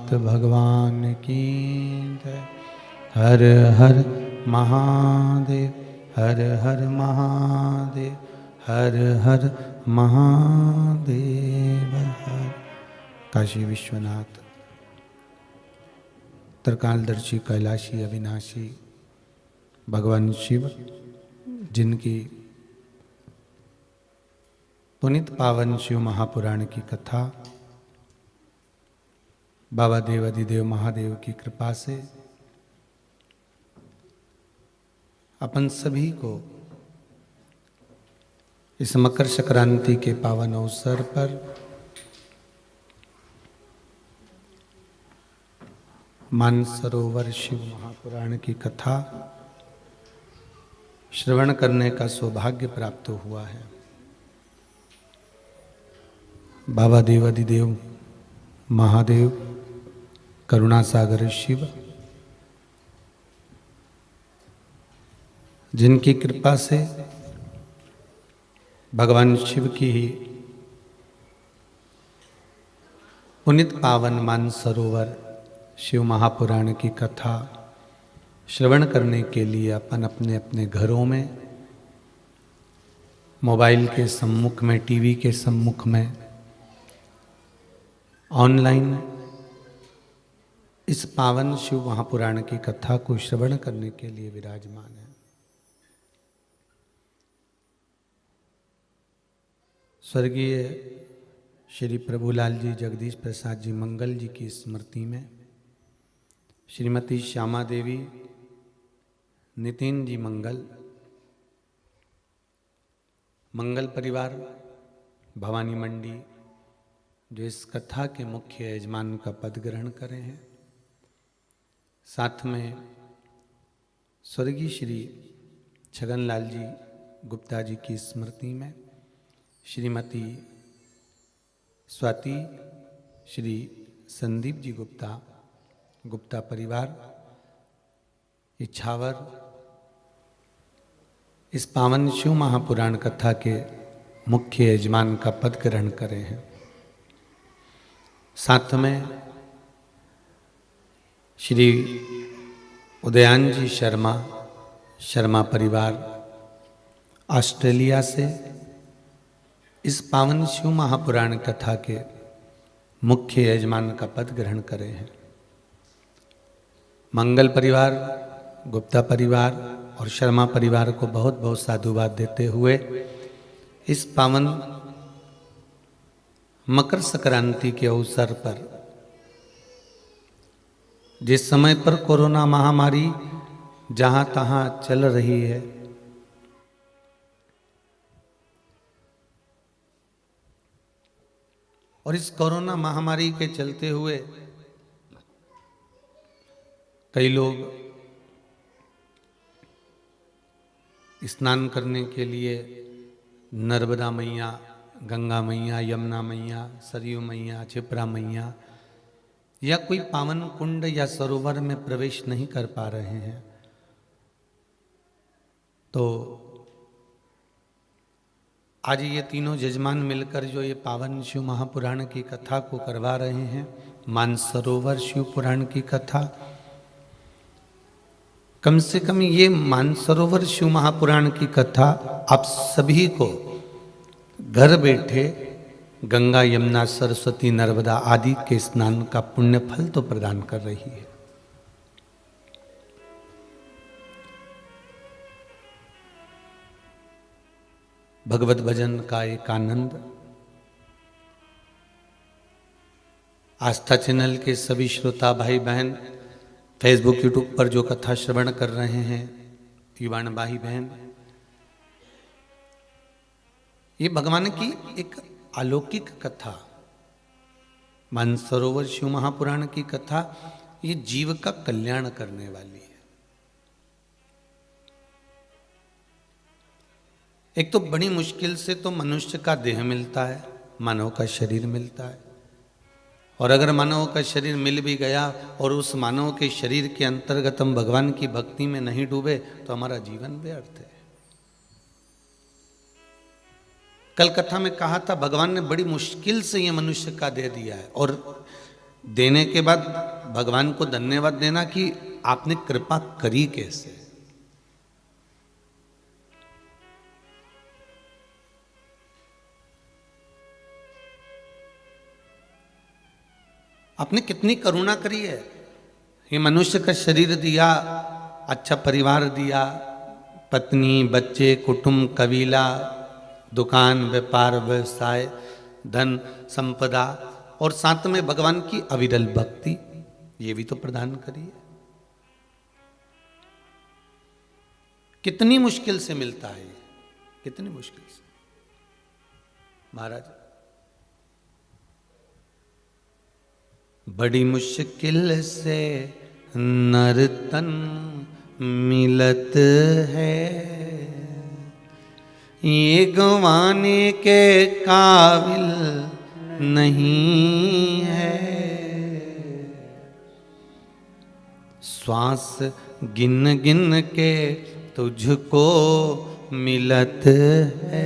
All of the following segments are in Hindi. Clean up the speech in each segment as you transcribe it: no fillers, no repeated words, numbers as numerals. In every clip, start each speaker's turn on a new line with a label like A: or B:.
A: नाथ भगवान की जय। हर हर महादेव, हर हर महादेव, हर हर महादेव। हर काशी विश्वनाथ त्रिकालदर्शी कैलाशी अविनाशी भगवान शिव, जिनकी पुनित पावन शिव महापुराण की कथा बाबा देवाधिदेव महादेव की कृपा से अपन सभी को इस मकर संक्रांति के पावन अवसर पर मानसरोवर शिव महापुराण की कथा श्रवण करने का सौभाग्य प्राप्त हुआ है। बाबा देवाधिदेव महादेव करुणा सागर शिव, जिनकी कृपा से भगवान शिव की ही पुनित पावन मानसरोवर शिव महापुराण की कथा श्रवण करने के लिए अपन अपने अपने घरों में, मोबाइल के सम्मुख में, टीवी के सम्मुख में, ऑनलाइन इस पावन शिव महापुराण की कथा को श्रवण करने के लिए विराजमान है। स्वर्गीय श्री प्रभुलाल जी, जगदीश प्रसाद जी मंगल जी की स्मृति में श्रीमती श्यामा देवी, नितिन जी मंगल, मंगल परिवार भवानी मंडी, जो इस कथा के मुख्य यजमान का पद ग्रहण करे हैं, साथ में स्वर्गीय श्री छगनलाल जी गुप्ता जी की स्मृति में श्रीमती स्वाति, श्री संदीप जी गुप्ता, गुप्ता परिवार इच्छावर इस पावन शिव महापुराण कथा के मुख्य यजमान का पद ग्रहण करे हैं। साथ में श्री उदयन जी शर्मा, शर्मा परिवार ऑस्ट्रेलिया से इस पावन शिव महापुराण कथा के मुख्य यजमान का पद ग्रहण करे हैं। मंगल परिवार, गुप्ता परिवार और शर्मा परिवार को बहुत बहुत साधुवाद देते हुए इस पावन मकर संक्रांति के अवसर पर, जिस समय पर कोरोना महामारी जहां तहां चल रही है, और इस कोरोना महामारी के चलते हुए कई लोग स्नान करने के लिए नर्मदा मैया, गंगा मैया, यमुना मैया, सरयू मैया, क्षिप्रा मैया या कोई पावन कुंड या सरोवर में प्रवेश नहीं कर पा रहे हैं, तो आज ये तीनों यजमान मिलकर जो ये पावन शिव महापुराण की कथा को करवा रहे हैं, मानसरोवर शिव पुराण की कथा, कम से कम ये मानसरोवर शिव महापुराण की कथा आप सभी को घर बैठे गंगा, यमुना, सरस्वती, नर्मदा आदि के स्नान का पुण्य फल तो प्रदान कर रही है। भगवत भजन का एक आनंद आस्था चैनल के सभी श्रोता भाई बहन, फेसबुक यूट्यूब पर जो कथा श्रवण कर रहे हैं युवान भाई बहन, ये भगवान की एक अलौकिक कथा, मानसरोवर शिव महापुराण की कथा, ये जीव का कल्याण करने वाली है। एक तो बड़ी मुश्किल से तो मनुष्य का देह मिलता है, मानव का शरीर मिलता है, और अगर मानव का शरीर मिल भी गया और उस मानव के शरीर के अंतर्गत हम भगवान की भक्ति में नहीं डूबे तो हमारा जीवन व्यर्थ है। कल कथा में कहा था भगवान ने बड़ी मुश्किल से ये मनुष्य का दे दिया है, और देने के बाद भगवान को धन्यवाद देना कि आपने कृपा करी कैसे। आपने कितनी करुणा करी है। ये मनुष्य का शरीर दिया, अच्छा परिवार दिया, पत्नी, बच्चे, कुटुंब, कबीला, दुकान, व्यापार, व्यवसाय, धन, संपदा और साथ में भगवान की अविरल भक्ति, ये भी तो प्रदान करी है। कितनी मुश्किल से मिलता है ये, कितनी मुश्किल से। महाराज, बड़ी मुश्किल से नर्तन मिलत है, ये गंवाने के काबिल नहीं है। श्वास गिन गिन के तुझको मिलत है,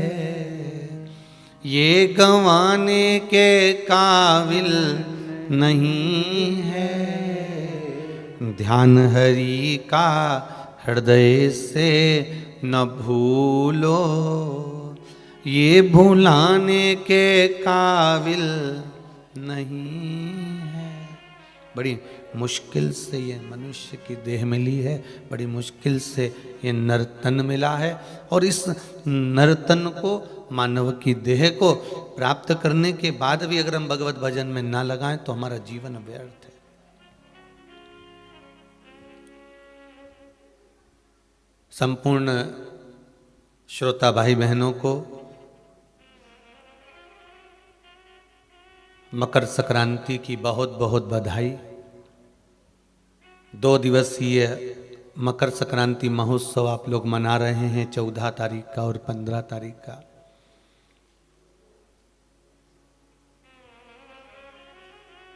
A: ये गंवाने के काबिल नहीं है। ध्यान हरि का हृदय से न भूलो, ये भुलाने के काबिल नहीं है। बड़ी मुश्किल से ये मनुष्य की देह मिली है, बड़ी मुश्किल से ये नर्तन मिला है, और इस नर्तन को, मानव की देह को प्राप्त करने के बाद भी अगर हम भगवत भजन में ना लगाएं तो हमारा जीवन व्यर्थ है। संपूर्ण श्रोता भाई बहनों को मकर संक्रांति की बहुत बहुत बधाई। 2 दिवसीय मकर संक्रांति महोत्सव आप लोग मना रहे हैं, 14 तारीख का और 15 तारीख का।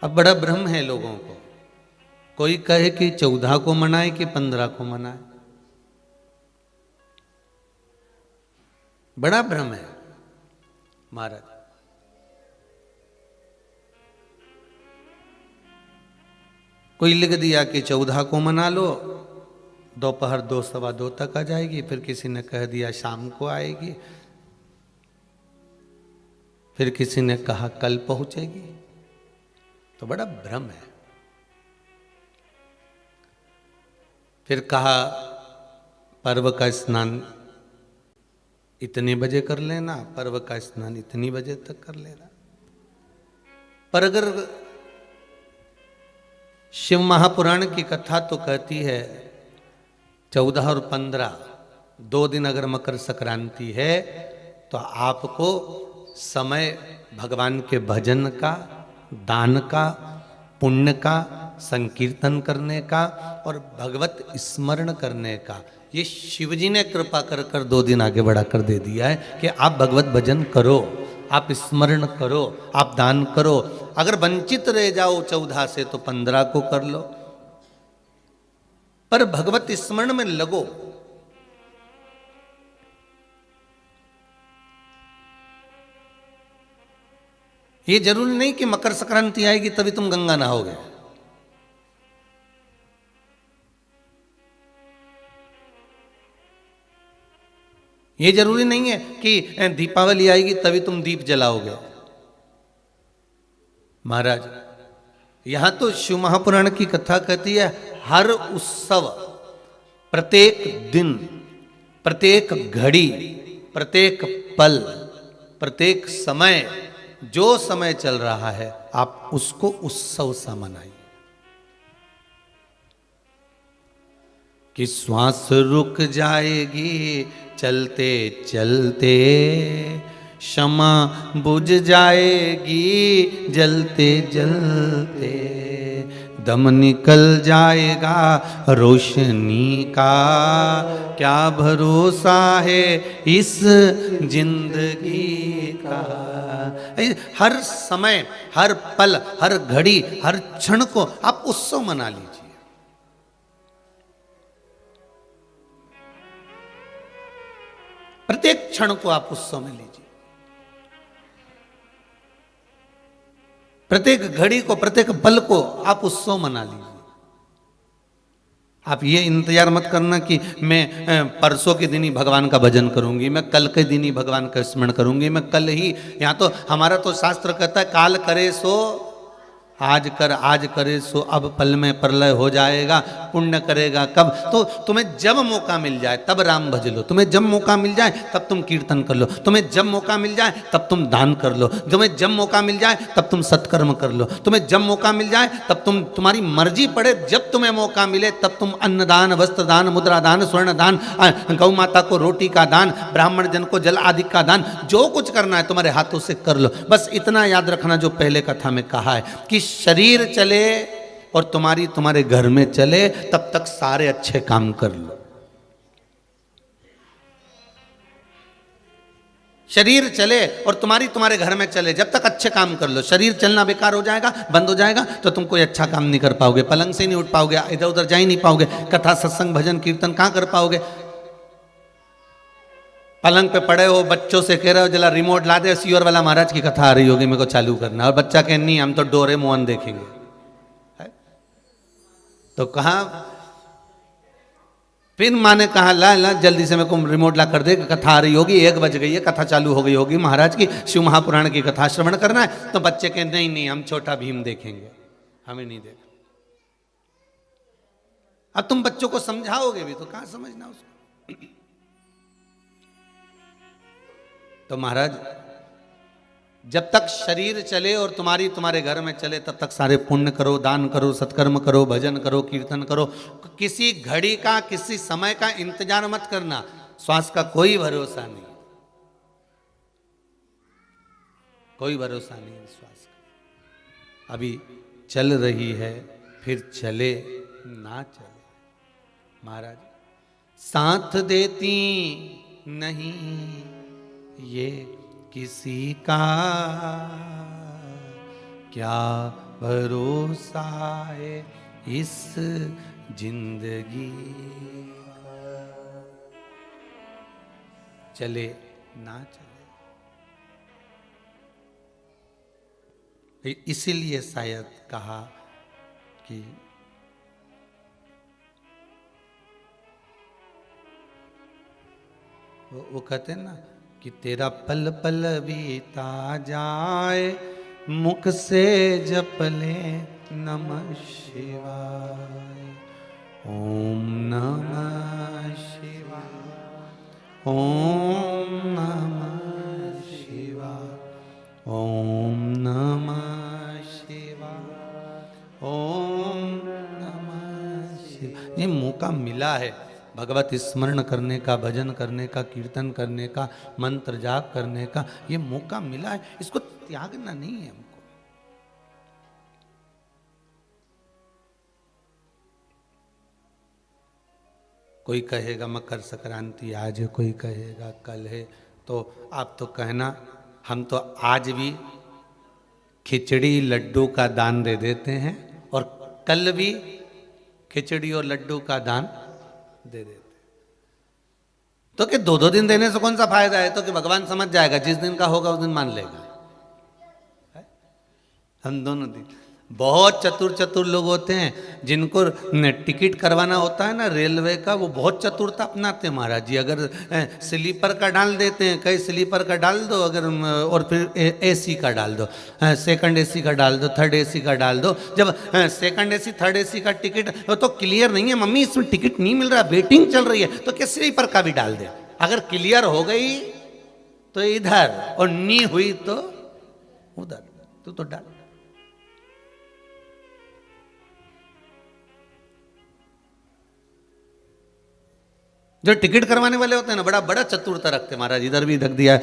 A: अब बड़ा भ्रम है लोगों को, कोई कहे कि 14 को मनाए कि 15 को मनाए, बड़ा भ्रम है महाराज। कोई लिख दिया कि 14 को मना लो, दोपहर 2 सवा 2 तक आ जाएगी, फिर किसी ने कह दिया शाम को आएगी, फिर किसी ने कहा कल पहुंचेगी, तो बड़ा भ्रम है। फिर कहा पर्व का स्नान इतने बजे कर लेना, पर्व का स्नान इतनी बजे तक कर लेना। पर अगर शिव महापुराण की कथा तो कहती है 14 और 15 2 दिन अगर मकर संक्रांति है तो आपको समय भगवान के भजन का, दान का, पुण्य का, संकीर्तन करने का और भगवत स्मरण करने का, ये शिवजी ने कृपा कर कर 2 दिन आगे बढ़ा कर दे दिया है कि आप भगवत भजन करो, आप स्मरण करो, आप दान करो। अगर वंचित रह जाओ 14 से तो 15 को कर लो, पर भगवत स्मरण में लगो। ये जरूरी नहीं कि मकर संक्रांति आएगी तभी तुम गंगा नहाओगे। ये जरूरी नहीं है कि दीपावली आएगी तभी तुम दीप जलाओगे। महाराज, यहां तो शिव महापुराण की कथा कहती है हर उत्सव, प्रत्येक दिन, प्रत्येक घड़ी, प्रत्येक पल, प्रत्येक समय, जो समय चल रहा है आप उसको उत्सव सा मनाइए। कि श्वास रुक जाएगी चलते चलते, क्षमा बुझ जाएगी जलते जलते, दम निकल जाएगा रोशनी का, क्या भरोसा है इस जिंदगी का। हर समय, हर पल, हर घड़ी, हर क्षण को आप उत्सव मना लीजिए। प्रत्येक क्षण को आप उत्सव में लीजिए। प्रत्येक घड़ी को, प्रत्येक पल को आप उत्सव मना लीजिए। आप ये इंतजार मत करना कि मैं परसों के दिन ही भगवान का भजन करूंगी, मैं कल के दिन ही भगवान का स्मरण करूंगी, मैं कल ही। यहाँ तो हमारा तो शास्त्र कहता है काल करे सो आज कर, आज करे सो अब पल में प्रलय हो जाएगा। पुण्य करेगा कब? तो तुम्हें जब मौका मिल जाए तब राम भज लो, तुम्हें जब मौका मिल जाए तब तुम कीर्तन कर लो, तुम्हें जब मौका मिल जाए तब तुम दान कर लो, तुम्हें जब मौका मिल जाए तब तुम सत्कर्म कर लो, तुम्हें जब मौका मिल जाए तब तुम्हारी मर्जी पड़े, जब तुम्हें मौका मिले तब तुम अन्नदान, वस्त्र दान, मुद्रा दान, स्वर्ण दान, गौ माता को रोटी का दान, ब्राह्मण जन को जल आदि का दान, जो कुछ करना है तुम्हारे हाथों से कर लो। बस इतना याद रखना जो पहले कथा में कहा है कि शरीर चले और तुम्हारे घर में चले, तब तक सारे अच्छे काम कर लो। शरीर चले और तुम्हारे घर में चले, जब तक अच्छे काम कर लो। शरीर चलना बेकार हो जाएगा, बंद हो जाएगा, तो तुम कोई अच्छा काम नहीं कर पाओगे, पलंग से नहीं उठ पाओगे, इधर उधर जा ही नहीं पाओगे, कथा सत्संग भजन कीर्तन कहां कर पाओगे। पलंग पे पड़े हो, बच्चों से कह रहे हो जला रिमोट ला दे, सीओर वाला महाराज की कथा आ रही होगी, मेरे को चालू करना, और बच्चा कह नहीं हम तो डोरेमोन देखेंगे। तो कहा, फिर माँ ने कहा ला ला जल्दी से मेरे को रिमोट ला कर दे, कथा आ रही होगी, 1 बज गई है, कथा चालू हो गई होगी महाराज की, शिव महापुराण की कथा श्रवण करना है। तो बच्चे कह नहीं नहीं हम छोटा भीम देखेंगे, हमें नहीं देखना। अब तुम बच्चों को समझाओगे भी तो कहां समझना उसको। तो महाराज जब तक शरीर चले और तुम्हारे घर में चले तब तक सारे पुण्य करो, दान करो, सत्कर्म करो, भजन करो, कीर्तन करो। किसी घड़ी का, किसी समय का इंतजार मत करना, श्वास का कोई भरोसा नहीं, कोई भरोसा नहीं श्वास का। अभी चल रही है, फिर चले ना चले। महाराज साथ देती नहीं ये किसी का, क्या भरोसा है इस जिंदगी का। चले ना चले, इसीलिए शायद कहा कि वो कहते हैं ना कि तेरा पल पल बीता जाए, मुख से जप ले नमः शिवाय, ओम नमः शिवाय, ओम नमः शिवाय, ओम नमः शिवाय, ओम नमः शिवाय। ये मौका मिला है भगवत स्मरण करने का, भजन करने का, कीर्तन करने का, मंत्र जाप करने का, ये मौका मिला है, इसको त्यागना नहीं है हमको। कोई कहेगा मकर संक्रांति आज है, कोई कहेगा कल है, तो आप तो कहना हम तो आज भी खिचड़ी लड्डू का दान दे देते हैं और कल भी खिचड़ी और लड्डू का दान दे देते। तो कि 2-2 दिन देने से कौन सा फायदा है? तो कि भगवान समझ जाएगा, जिस दिन का होगा उस दिन मान लेगा। हम दोनों दिन, बहुत चतुर लोग होते हैं जिनको टिकट करवाना होता है ना रेलवे का, वो बहुत चतुरता अपनाते हैं महाराज जी। अगर स्लीपर का डाल देते हैं, कई स्लीपर का डाल दो, अगर और फिर एसी का डाल दो, सेकंड एसी का डाल दो, थर्ड एसी का डाल दो। जब सेकंड एसी थर्ड एसी का टिकट तो क्लियर नहीं है, मम्मी इसमें टिकट नहीं मिल रहा, वेटिंग चल रही है, तो क्या स्लीपर का भी डाल दे। अगर क्लियर हो गई तो इधर और नहीं हुई तो उधर, तो डाल। जो टिकट करवाने वाले होते हैं ना, बड़ा बड़ा चतुरता रखते हैं महाराज, इधर भी धक दिया,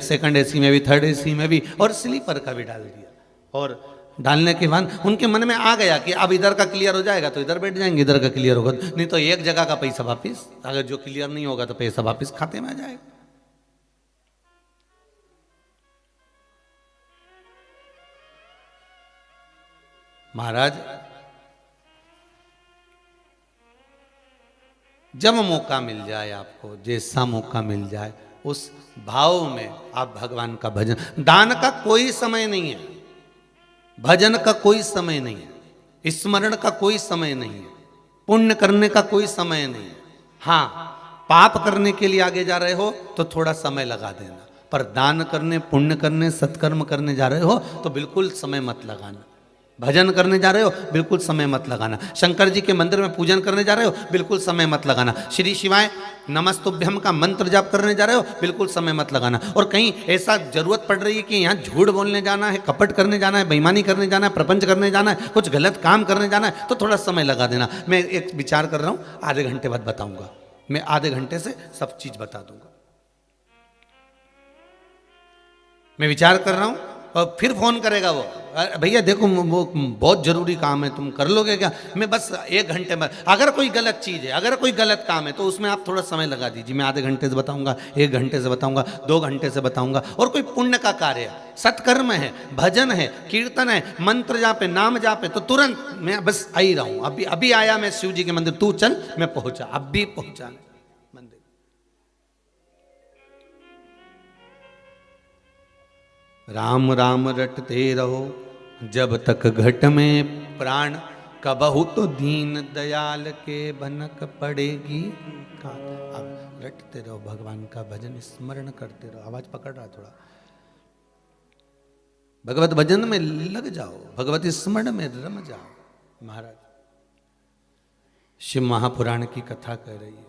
A: सेकंड एसी में भी, थर्ड एसी में भी, और स्लीपर का भी डाल दिया। और डालने के बाद उनके मन में आ गया कि अब इधर का क्लियर हो जाएगा तो इधर बैठ जाएंगे, इधर का क्लियर होगा नहीं तो एक जगह का पैसा वापिस, अगर जो क्लियर नहीं होगा तो पैसा वापिस खाते में आ जाएगा। महाराज जब मौका मिल जाए आपको, जैसा मौका मिल जाए, उस भाव में आप भगवान का भजन। दान का कोई समय नहीं है, भजन का कोई समय नहीं है, स्मरण का कोई समय नहीं है, पुण्य करने का कोई समय नहीं है। हाँ, पाप करने के लिए आगे जा रहे हो तो थोड़ा समय लगा देना, पर दान करने, पुण्य करने, सत्कर्म करने जा रहे हो तो बिल्कुल समय मत लगाना। भजन करने जा रहे हो बिल्कुल समय मत लगाना। शंकर जी के मंदिर में पूजन करने जा रहे हो बिल्कुल समय मत लगाना। श्री शिवाय नमस्तुभ्यम का मंत्र जाप करने जा रहे हो बिल्कुल समय मत लगाना। और कहीं ऐसा जरूरत पड़ रही है कि यहाँ झूठ बोलने जाना है, कपट करने जाना है, बेईमानी करने जाना है, प्रपंच करने जाना है, कुछ गलत काम करने जाना है तो थोड़ा समय लगा देना। मैं एक विचार कर रहा हूँ, आधे घंटे बाद बताऊंगा। मैं आधे घंटे से सब चीज बता दूंगा। मैं विचार कर रहा हूं और फिर फोन करेगा वो, भैया देखो वो बहुत जरूरी काम है, तुम कर लोगे क्या? मैं बस 1 घंटे में, अगर कोई गलत चीज है, अगर कोई गलत काम है तो उसमें आप थोड़ा समय लगा दीजिए। मैं आधे घंटे से बताऊंगा, 1 घंटे से बताऊंगा, 2 घंटे से बताऊंगा। और कोई पुण्य का कार्य है, सत्कर्म है, भजन है, कीर्तन है, मंत्र जाप है, नाम जाप है, तो तुरंत मैं बस आ ही रहा हूं। अभी अभी आया मैं शिव जी के मंदिर, तू चल, मैं पहुंचा, अब भी पहुंचा मंदिर। राम राम रटते रहो जब तक घट में प्राण, कबहु तो दीन दयाल के भनक पड़ेगी। अब रटते रहो, भगवान का भजन स्मरण करते रहो। आवाज पकड़ रहा थोड़ा, भगवत भजन में लग जाओ, भगवत स्मरण में रम जाओ। महाराज शिव महापुराण की कथा कह रही है।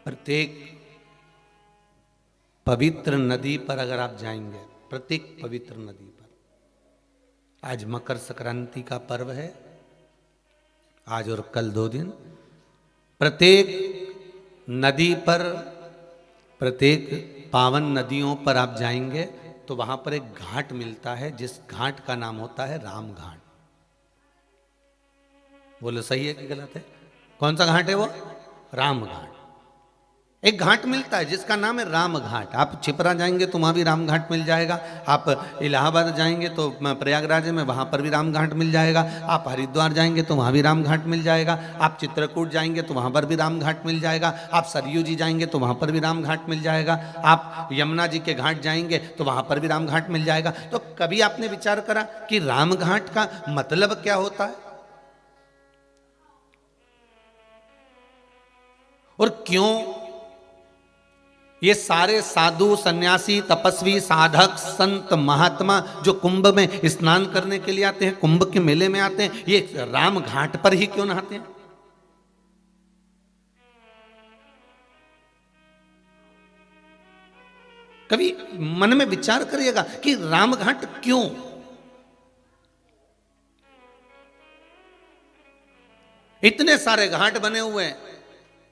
A: प्रत्येक पवित्र नदी पर अगर आप जाएंगे, प्रत्येक पवित्र नदी पर, आज मकर संक्रांति का पर्व है, आज और कल 2 दिन, प्रत्येक नदी पर, प्रत्येक पावन नदियों पर आप जाएंगे तो वहां पर एक घाट मिलता है, जिस घाट का नाम होता है राम घाट। बोलो सही है कि गलत है? कौन सा घाट है वो? राम घाट। एक घाट मिलता है जिसका नाम है राम घाट। आप छिपरा जाएंगे तो वहाँ भी राम घाट मिल जाएगा, आप इलाहाबाद जाएंगे तो प्रयागराज में वहाँ पर भी राम घाट मिल जाएगा, आप हरिद्वार जाएंगे तो वहाँ भी राम घाट मिल जाएगा, आप चित्रकूट जाएंगे तो वहाँ पर भी राम घाट मिल जाएगा, आप सरयू जी जाएंगे तो वहाँ पर भी राम घाट मिल जाएगा, आप यमुना जी के घाट जाएंगे तो वहाँ पर भी राम घाट मिल जाएगा। तो कभी आपने विचार करा कि राम घाट का मतलब क्या होता है और क्यों ये सारे साधु, सन्यासी, तपस्वी, साधक, संत, महात्मा जो कुंभ में स्नान करने के लिए आते हैं, कुंभ के मेले में आते हैं, ये राम घाट पर ही क्यों नहाते हैं? कभी मन में विचार करिएगा कि राम घाट क्यों? इतने सारे घाट बने हुए हैं,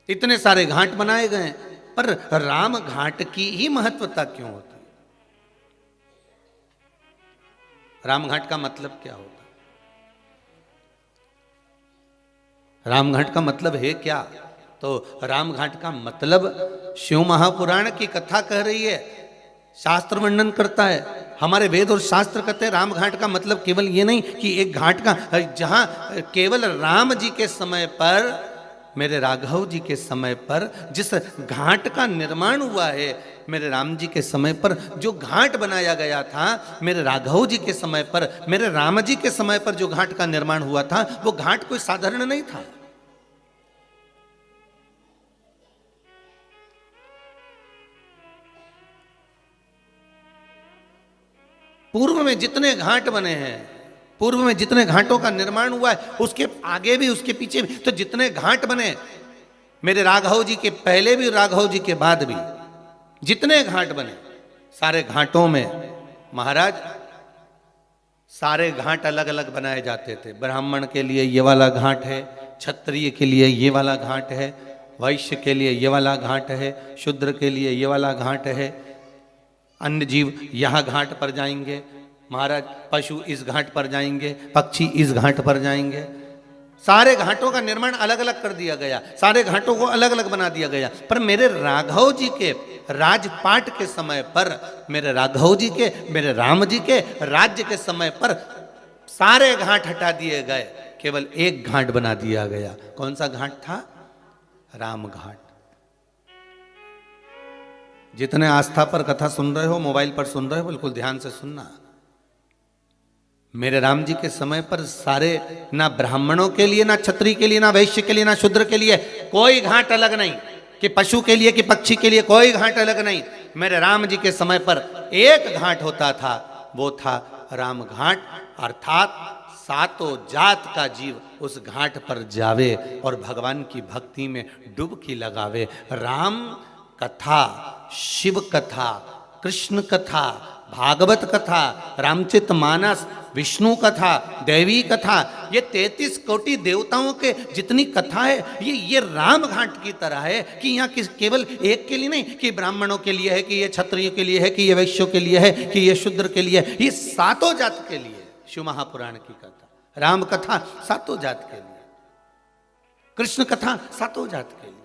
A: इतने सारे घाट बनाए गए हैं, पर राम घाट की ही महत्वता क्यों होती है? राम घाट का मतलब क्या होता है? राम घाट का मतलब है क्या? तो राम घाट का मतलब शिव महापुराण की कथा कह रही है, शास्त्र वर्णन करता है। हमारे वेद और शास्त्र कहते हैं राम घाट का मतलब केवल ये नहीं कि एक घाट का, जहां केवल राम जी के समय पर, मेरे राघव जी के समय पर जिस घाट का निर्माण हुआ है, मेरे राम जी के समय पर जो घाट बनाया गया था, मेरे राघव जी के समय पर, मेरे राम जी के समय पर जो घाट का निर्माण हुआ था, वो घाट कोई साधारण नहीं था। पूर्व में जितने घाट बने हैं, पूर्व में जितने घाटों का निर्माण हुआ है, उसके आगे भी, उसके पीछे भी, तो जितने घाट बने, मेरे राघव जी के पहले भी, राघव जी के बाद भी जितने घाट बने, सारे घाटों में महाराज, सारे घाट अलग अलग बनाए जाते थे। ब्राह्मण के लिए ये वाला घाट है, क्षत्रिय के लिए ये वाला घाट है, वैश्य के लिए ये वाला घाट है, शूद्र के लिए ये वाला घाट है, अन्य जीव यहाँ घाट पर जाएंगे महाराज, पशु इस घाट पर जाएंगे, पक्षी इस घाट पर जाएंगे। सारे घाटों का निर्माण अलग अलग कर दिया गया, सारे घाटों को अलग अलग बना दिया गया। पर मेरे राघव जी के राजपाट के समय पर, मेरे राघव जी के, मेरे राम जी के राज्य के समय पर सारे घाट हटा दिए गए, केवल एक घाट बना दिया गया। कौन सा घाट था? राम घाट। जितने आस्था पर कथा सुन रहे हो, मोबाइल पर सुन रहे हो, बिल्कुल ध्यान से सुनना। मेरे राम जी के समय पर सारे, ना ब्राह्मणों के लिए, ना क्षत्रिय के लिए, ना वैश्य के लिए, ना शूद्र के लिए कोई घाट अलग नहीं, कि पशु के लिए कि पक्षी के लिए कोई घाट अलग नहीं। मेरे राम जी के समय पर एक घाट होता था, वो था राम घाट, अर्थात सातों जात का जीव उस घाट पर जावे और भगवान की भक्ति में डुबकी लगावे। राम कथा, शिव कथा, कृष्ण कथा, भागवत कथा, रामचरितमानस, विष्णु कथा, दैवी कथा, ये 33 कोटि देवताओं के जितनी कथा है, ये राम घाट की तरह है कि यहाँ केवल एक के लिए नहीं, कि ब्राह्मणों के लिए है, कि ये क्षत्रियों के लिए है, कि ये वैश्यों के लिए है, कि ये शूद्र के लिए है, ये सातों जात के लिए। शिव महापुराण की कथा, राम कथा सातों जात के लिए, कृष्ण कथा सातों जात के लिए।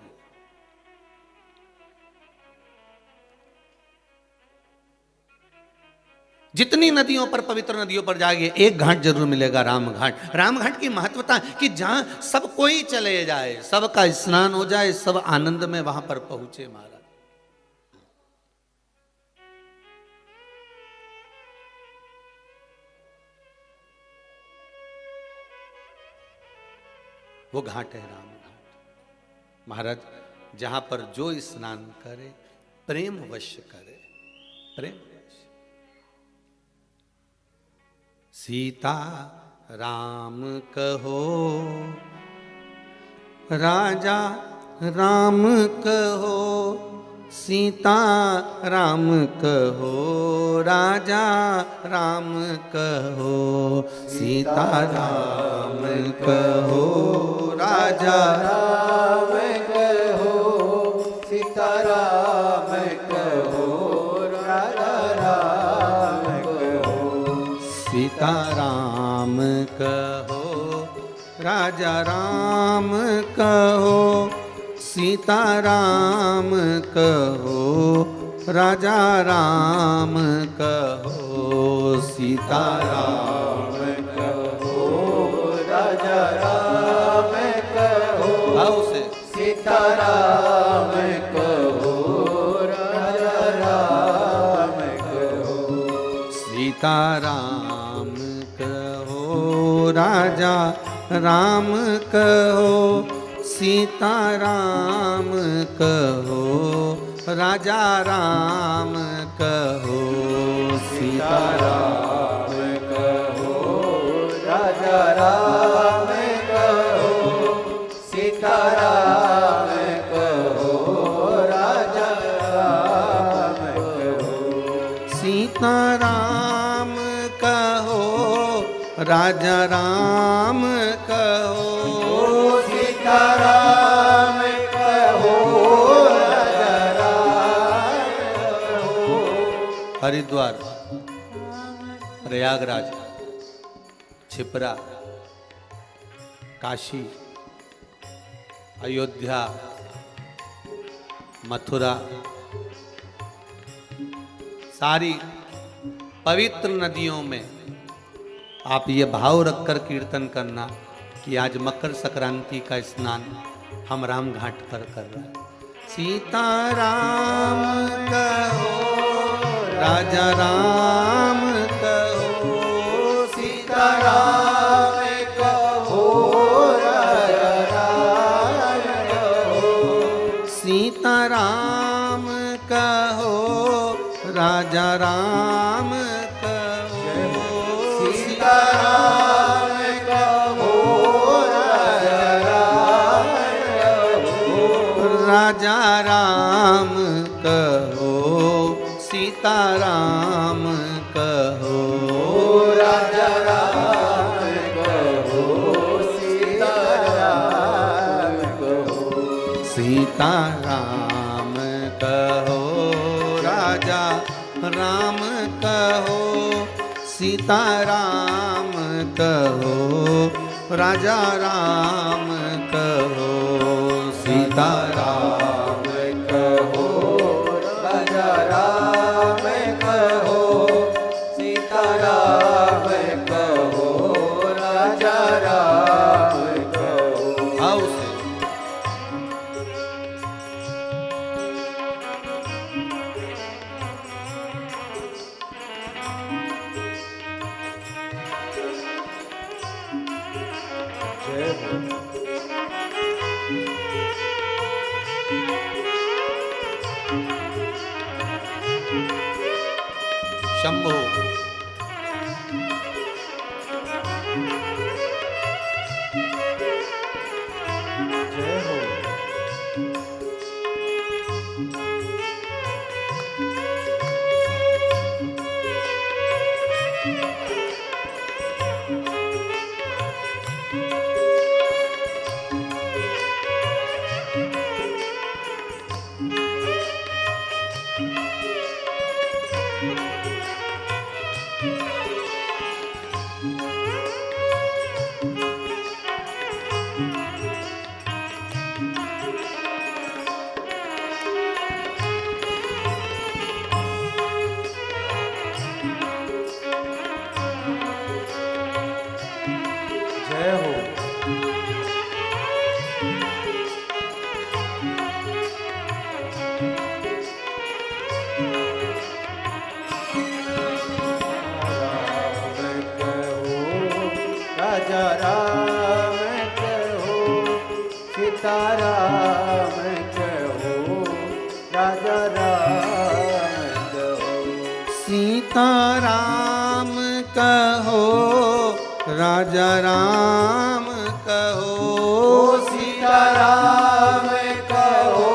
A: जितनी नदियों पर, पवित्र नदियों पर जाइए, एक घाट जरूर मिलेगा, राम घाट। राम घाट की महत्वता कि जहां सब कोई चले जाए, सबका स्नान हो जाए, सब आनंद में वहां पर पहुंचे महाराज। वो घाट है राम घाट महाराज, जहां पर जो स्नान करे प्रेम वश करे, प्रेम वश। सीता राम कहो, राजा राम कहो, सीता राम कहो, राजा राम कहो, सीता राम कहो, राजा राम कहो, सीता राम कहो, राजा राम कहो, सीता राम कहो, राजा राम कहो, सीता राम कहो, राजा राम कहो, सीता राम कहो, राजा राम कहो, भाव से सीता राम कहो, राजा राम कहो, सीता राम कहो, राजा राम कहो, सीता राम कहो, राजा राम कहो, सीता राम कहो, राजा राम कहो, सीता राम कहो, राजा राम कहो, सीता राम कहो, राजा राम कहो, सीता राम कहो, राजा राम कहो। हरिद्वार, प्रयागराज, छिपरा, काशी, अयोध्या, मथुरा, सारी पवित्र नदियों में आप ये भाव रखकर कीर्तन करना कि आज मकर संक्रांति का स्नान हम राम घाट पर कर रहे हैं। सीता राम कहो, राजा राम कहो, सीता राम कहो, राजा राम कहो, सीता राम कहो, राजा राम कहो, सीता राम कहो, राजा राम कहो, राजा राम कहो, सीता राम कहो, राजा राम कहो, सीता राम कहो, सीता राम कहो, राजा राम कहो, सीता राम कहो, राजा राम कहो, सीता राम कहो, राजा राम कहो, सीता राम कहो, राजा राम कहो। आओ से शंभो।
B: जय हो। जय हो। राजा राम कहो, सीताराम कहो, राजा राम कहो।
A: सीताराम कहो, राजा राम कहो,
B: सीताराम कहो,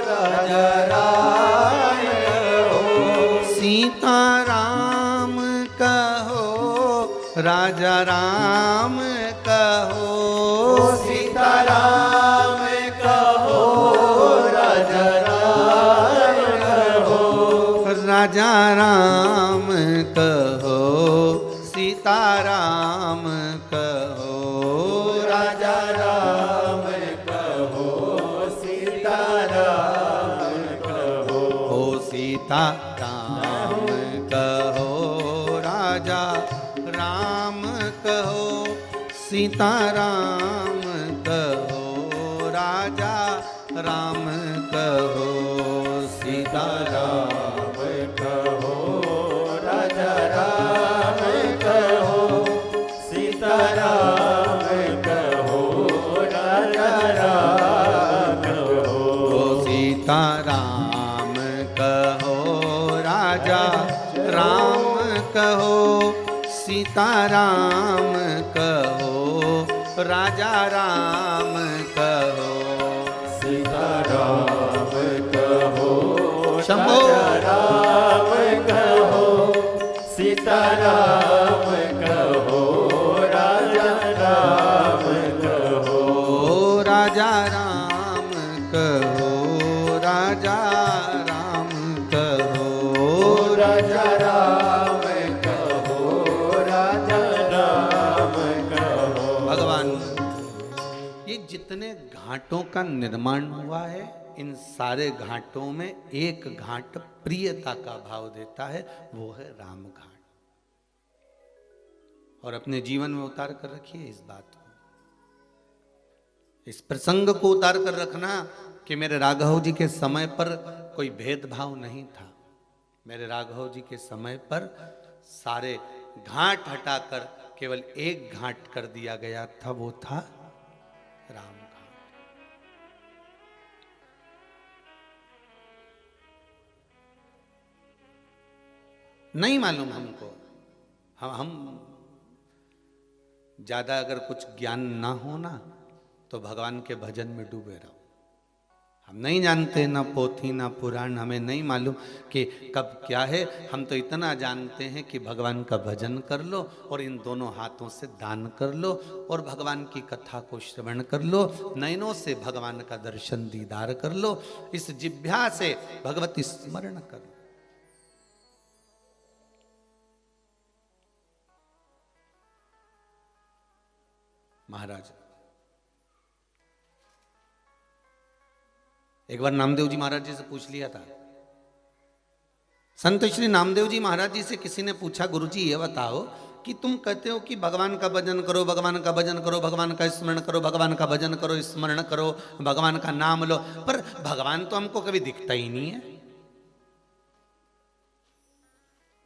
B: राजा राम कहो।
A: सीताराम कहो, राजा राम कहो,
B: सीताराम कहो, राजा राम कहो।
A: राजा राम कहो, सीताराम कहो,
B: राजा राम कहो, सीताराम कहो।
A: ओ सीताराम कहो, राजा राम कहो, सीताराम कहो, राजा राम कहो, सीताराम
B: कहो, राजा राम कहो, सीताराम कहो, राजा राम कहो।
A: सीताराम कहो, राजा राम कहो, सीताराम कहो, राजा राम कहो,
B: सीताराम कहो,
A: शंभो।
B: राजा राम कहो, सीताराम कहो, राजा राम कहो।
A: राजा राम कहो, राजा राम कहो,
B: राजा राम कहो, राजा राम कहो।
A: भगवान ये जितने घाटों का निर्माण हुआ है, इन सारे घाटों में एक घाट प्रियता का भाव देता है, वो है राम घाट। और अपने जीवन में उतार कर रखिए इस बात को, इस प्रसंग को उतार कर रखना कि मेरे राघव जी के समय पर कोई भेदभाव नहीं था। मेरे राघव जी के समय पर सारे घाट हटाकर केवल एक घाट कर दिया गया था, वो था राम घाट। नहीं मालूम हमको, हम ज्यादा अगर कुछ ज्ञान ना हो ना तो भगवान के भजन में डूबे रहो। हम नहीं जानते ना पोथी ना पुराण, हमें नहीं मालूम कि कब क्या है। हम तो इतना जानते हैं कि भगवान का भजन कर लो और इन दोनों हाथों से दान कर लो और भगवान की कथा को श्रवण कर लो, नयनों से भगवान का दर्शन दीदार कर लो, इस जिह्वा से भगवती स्मरण कर लो। महाराज एक बार नामदेव जी महाराज जी से पूछ लिया था। संत श्री नामदेव जी महाराज जी से किसी ने पूछा, गुरुजी ये बताओ कि तुम कहते हो कि भगवान का भजन करो, भगवान का भजन करो, भगवान का स्मरण करो, भगवान का भजन करो, स्मरण करो, भगवान का नाम लो, पर भगवान तो हमको कभी दिखता ही नहीं है।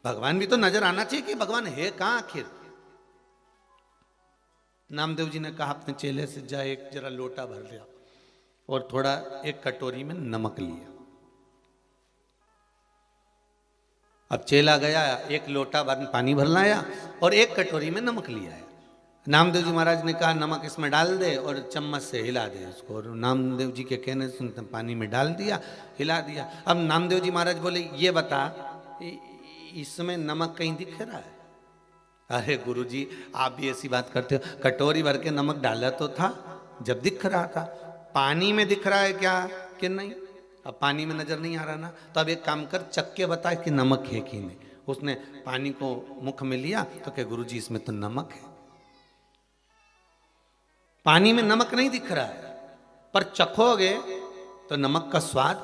A: भगवान भी तो नजर आना चाहिए कि भगवान है कहां आखिर। नामदेव जी ने कहा अपने चेले से, जा एक जरा लोटा भर लिया और थोड़ा एक कटोरी में नमक लिया। अब चेला गया, एक लोटा भर पानी भर लाया और एक कटोरी में नमक लिया है। नामदेव जी महाराज ने कहा नमक इसमें डाल दे और चम्मच से हिला दे उसको। और नामदेव जी के कहने सुनते पानी में डाल दिया, हिला दिया। अब नामदेव जी महाराज बोले, ये बता इसमें नमक कहीं दिख रहा है? अरे गुरुजी आप भी ऐसी बात करते हो, कटोरी भर के नमक डाला तो था जब दिख रहा था। पानी में दिख रहा है क्या कि नहीं? अब पानी में नजर नहीं आ रहा ना, तो अब एक काम कर, चख के बता कि नमक है कि नहीं। उसने पानी को मुख में लिया तो कहे गुरुजी इसमें तो नमक है। पानी में नमक नहीं दिख रहा है, पर चखोगे तो नमक का स्वाद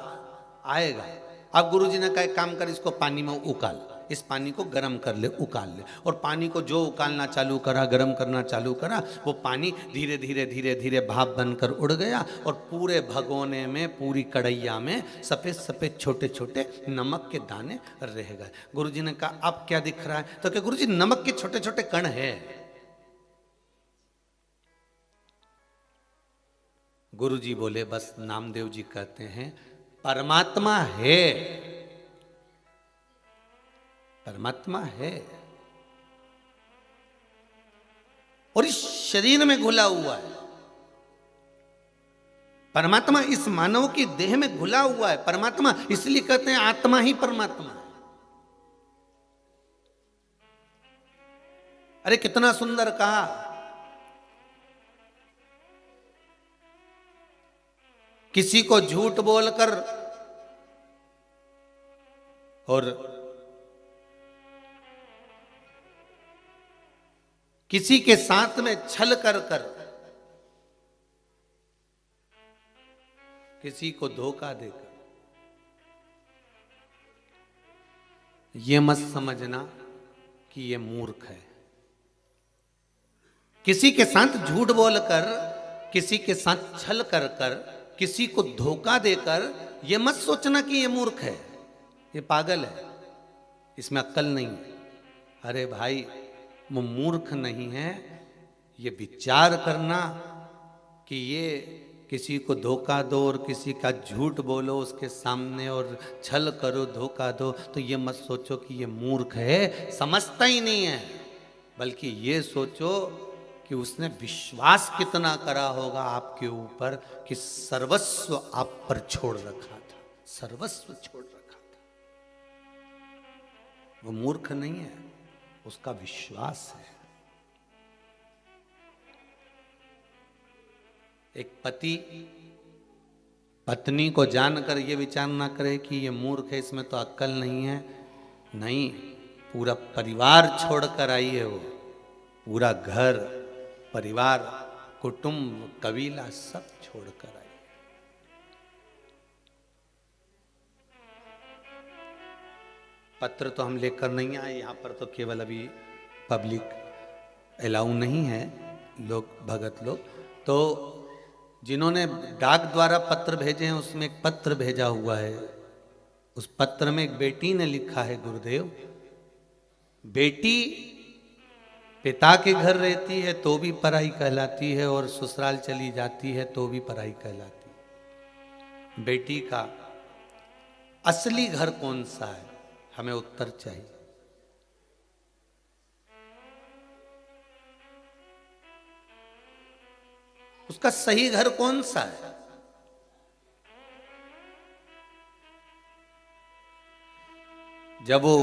A: आएगा। अब गुरुजी ने कहा एक काम कर, इसको पानी में उकाल, इस पानी को गर्म कर ले, उकाल ले। और पानी को जो उकालना चालू करा, गर्म करना चालू करा, वो पानी धीरे धीरे धीरे धीरे भाप बनकर उड़ गया और पूरे भगोने में, पूरी कढ़ैया में सफेद सफेद छोटे छोटे नमक के दाने रह गए। गुरुजी ने कहा अब क्या दिख रहा है? तो क्या गुरुजी नमक के छोटे छोटे कण है। गुरुजी बोले बस नामदेव जी कहते हैं परमात्मा है, परमात्मा है और इस शरीर में घुला हुआ है। परमात्मा इस मानव की देह में घुला हुआ है। परमात्मा इसलिए कहते हैं आत्मा ही परमात्मा है। अरे कितना सुंदर कहा। किसी को झूठ बोलकर और किसी के साथ में छल कर कर किसी को धोखा देकर, यह मत समझना कि यह मूर्ख है। किसी के साथ झूठ बोलकर, किसी के साथ छल कर कर, किसी को धोखा देकर, यह मत सोचना कि यह मूर्ख है, यह पागल है, इसमें अक्ल नहीं है। अरे भाई वो मूर्ख नहीं है, ये विचार करना कि ये किसी को धोखा दो और किसी का झूठ बोलो उसके सामने और छल करो, धोखा दो, तो ये मत सोचो कि ये मूर्ख है, समझता ही नहीं है। बल्कि ये सोचो कि उसने विश्वास कितना करा होगा आपके ऊपर कि सर्वस्व आप पर छोड़ रखा था, सर्वस्व छोड़ रखा था। वो मूर्ख नहीं है, उसका विश्वास है। एक पति पत्नी को जानकर ये विचार ना करे कि ये मूर्ख है, इसमें तो अक्ल नहीं है। नहीं, पूरा परिवार छोड़कर आई है वो, पूरा घर परिवार कुटुंब कबीला सब छोड़कर आई। पत्र तो हम लेकर नहीं आए, यहाँ पर तो केवल अभी पब्लिक अलाउ नहीं है, लोग भगत लोग। तो जिन्होंने डाक द्वारा पत्र भेजे हैं उसमें एक पत्र भेजा हुआ है। उस पत्र में एक बेटी ने लिखा है, गुरुदेव बेटी पिता के घर रहती है तो भी पराई कहलाती है और ससुराल चली जाती है तो भी पराई कहलाती है। बेटी का असली घर कौन सा है, हमें उत्तर चाहिए। उसका सही घर कौन सा है? जब वो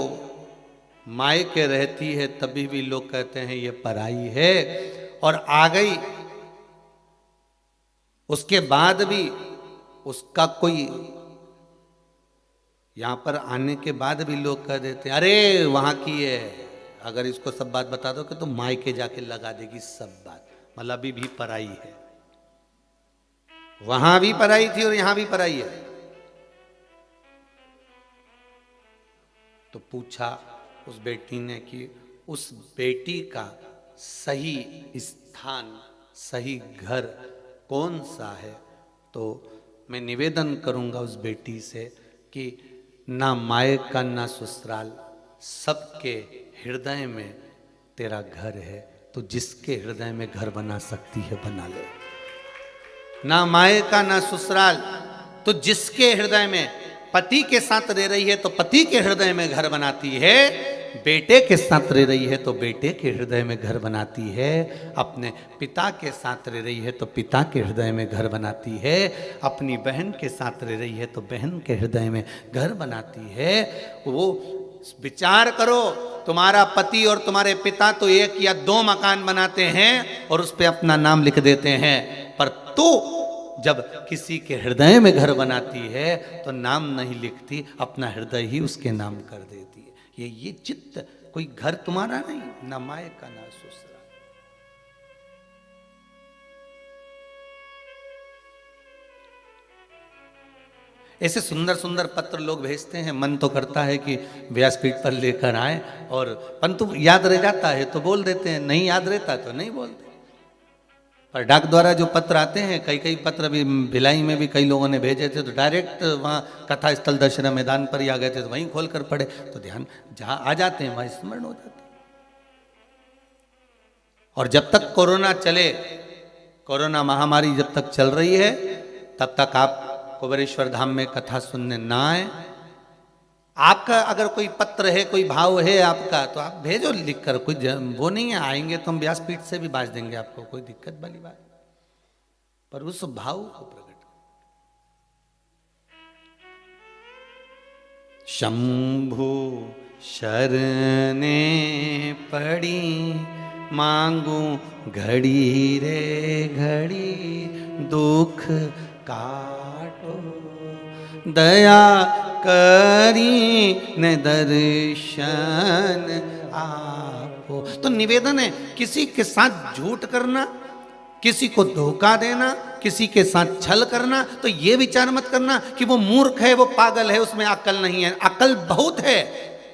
A: मायके रहती है तभी भी लोग कहते हैं ये पराई है, और आ गई उसके बाद भी उसका कोई, यहां पर आने के बाद भी लोग कह देते हैं अरे वहां की है। अगर इसको सब बात बता दो कि तो मायके जाके लगा देगी सब बात, मतलब अभी भी पराई है। वहां भी पराई थी और यहां भी पराई है। तो पूछा उस बेटी ने कि उस बेटी का सही स्थान, सही घर कौन सा है? तो मैं निवेदन करूंगा उस बेटी से कि ना मायका ना ससुराल, सबके हृदय में तेरा घर है, तो जिसके हृदय में घर बना सकती है बना ले। ना माए का ना ससुराल, तो जिसके हृदय में पति के साथ रह रही है तो पति के हृदय में घर बनाती है, बेटे के साथ रह रही है तो बेटे के हृदय में घर बनाती है, अपने पिता के साथ रह रही है तो पिता के हृदय में घर बनाती है, अपनी बहन के साथ रह रही है तो बहन के हृदय में घर बनाती है। वो विचार करो, तुम्हारा पति और तुम्हारे पिता तो एक या दो मकान बनाते हैं और उस पर अपना नाम लिख देते हैं, पर तू जब किसी के हृदय में घर बनाती है तो नाम नहीं लिखती, अपना हृदय ही उसके नाम कर देती है। ये चित्त, कोई घर तुम्हारा नहीं, ना माए का ना ससुराल। ऐसे सुंदर सुंदर पत्र लोग भेजते हैं, मन तो करता है कि व्यासपीठ पर लेकर आए, और परंतु याद रह जाता है तो बोल देते हैं, नहीं याद रहता तो नहीं बोलते। पर डाक द्वारा जो पत्र आते हैं, कई पत्र भी भिलाई में भी कई लोगों ने भेजे थे, तो डायरेक्ट वहाँ कथा स्थल दशहरा मैदान पर ही आ गए थे, तो वहीं खोल कर पढ़े, तो ध्यान जहाँ आ जाते हैं वहाँ स्मरण हो जाते हैं। और जब तक कोरोना चले, कोरोना महामारी जब तक चल रही है, तब तक आप कुबेरेश्वर धाम में कथा सुनने ना आए। आपका अगर कोई पत्र है, कोई भाव है आपका, तो आप भेजो लिखकर, कोई वो नहीं है, आएंगे तो हम व्यासपीठ से भी बाज देंगे आपको, कोई दिक्कत वाली बात, पर उस भाव को प्रकट। शंभु शरणे पड़ी मांगू घड़ी रे घड़ी, दुख काटो दया करी न दर्शन आपो। तो निवेदन है, किसी के साथ झूठ करना, किसी को धोखा देना, किसी के साथ छल करना, तो ये विचार मत करना कि वो मूर्ख है, वो पागल है, उसमें अक्ल नहीं है। अक्ल बहुत है,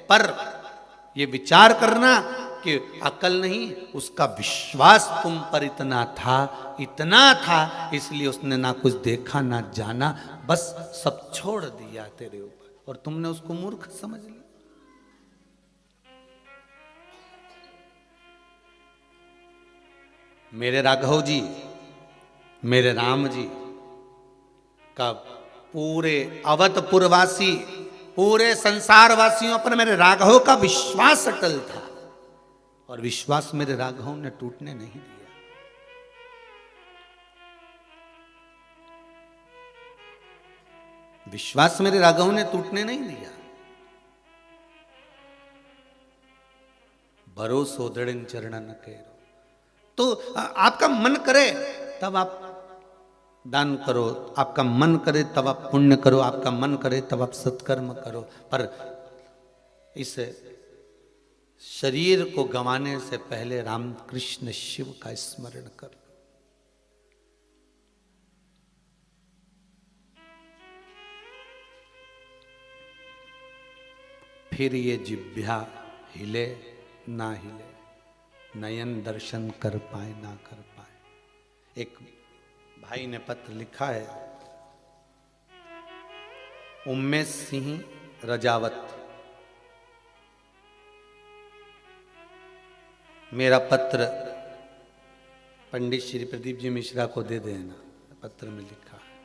A: पर ये विचार करना कि अकल नहीं, उसका विश्वास तुम पर इतना था, इसलिए उसने ना कुछ देखा ना जाना, बस सब छोड़ दिया तेरे ऊपर, और तुमने उसको मूर्ख समझ लिया। मेरे राघव जी, मेरे राम जी का पूरे अवधपुरवासी, पूरे संसार वासियों पर मेरे राघव का विश्वास अटल था, और विश्वास मेरे राघव ने टूटने नहीं दिया। विश्वास मेरे राघव ने टूटने नहीं दिया। भरोसो दृढ़ चरणन केरो। तो आपका मन करे तब आप दान करो, आपका मन करे तब आप पुण्य करो, आपका मन करे तब आप सत्कर्म करो, पर इस शरीर को गंवाने से पहले रामकृष्ण शिव का स्मरण करो। फिर ये जिह्वा हिले ना हिले, नयन दर्शन कर पाए ना कर पाए। एक भाई ने पत्र लिखा है, उम्मेश सिंह रजावत, मेरा पत्र पंडित श्री प्रदीप जी मिश्रा को दे देना। पत्र में लिखा है,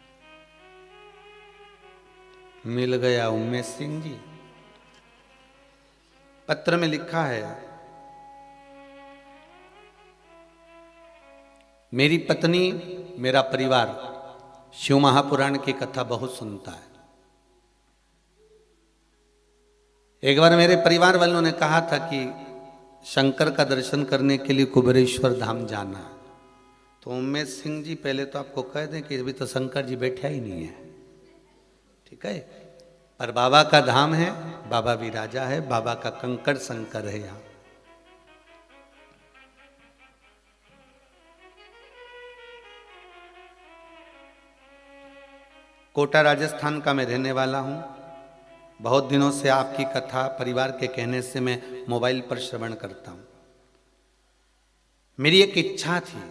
A: मिल गया उम्मेश सिंह जी। पत्र में लिखा है, मेरी पत्नी, मेरा परिवार शिव महापुराण की कथा बहुत सुनता है। एक बार मेरे परिवार वालों ने कहा था कि शंकर का दर्शन करने के लिए कुबेरेश्वर धाम जाना है, तो उमेश सिंह जी पहले तो आपको कह दें कि अभी तो शंकर जी बैठा ही नहीं है, ठीक है, पर बाबा का धाम है, बाबा भी राजा है, बाबा का कंकड़ शंकर है यहाँ। कोटा राजस्थान का मैं रहने वाला हूँ। बहुत दिनों से आपकी कथा परिवार के कहने से मैं मोबाइल पर श्रवण करता हूँ। मेरी एक इच्छा थी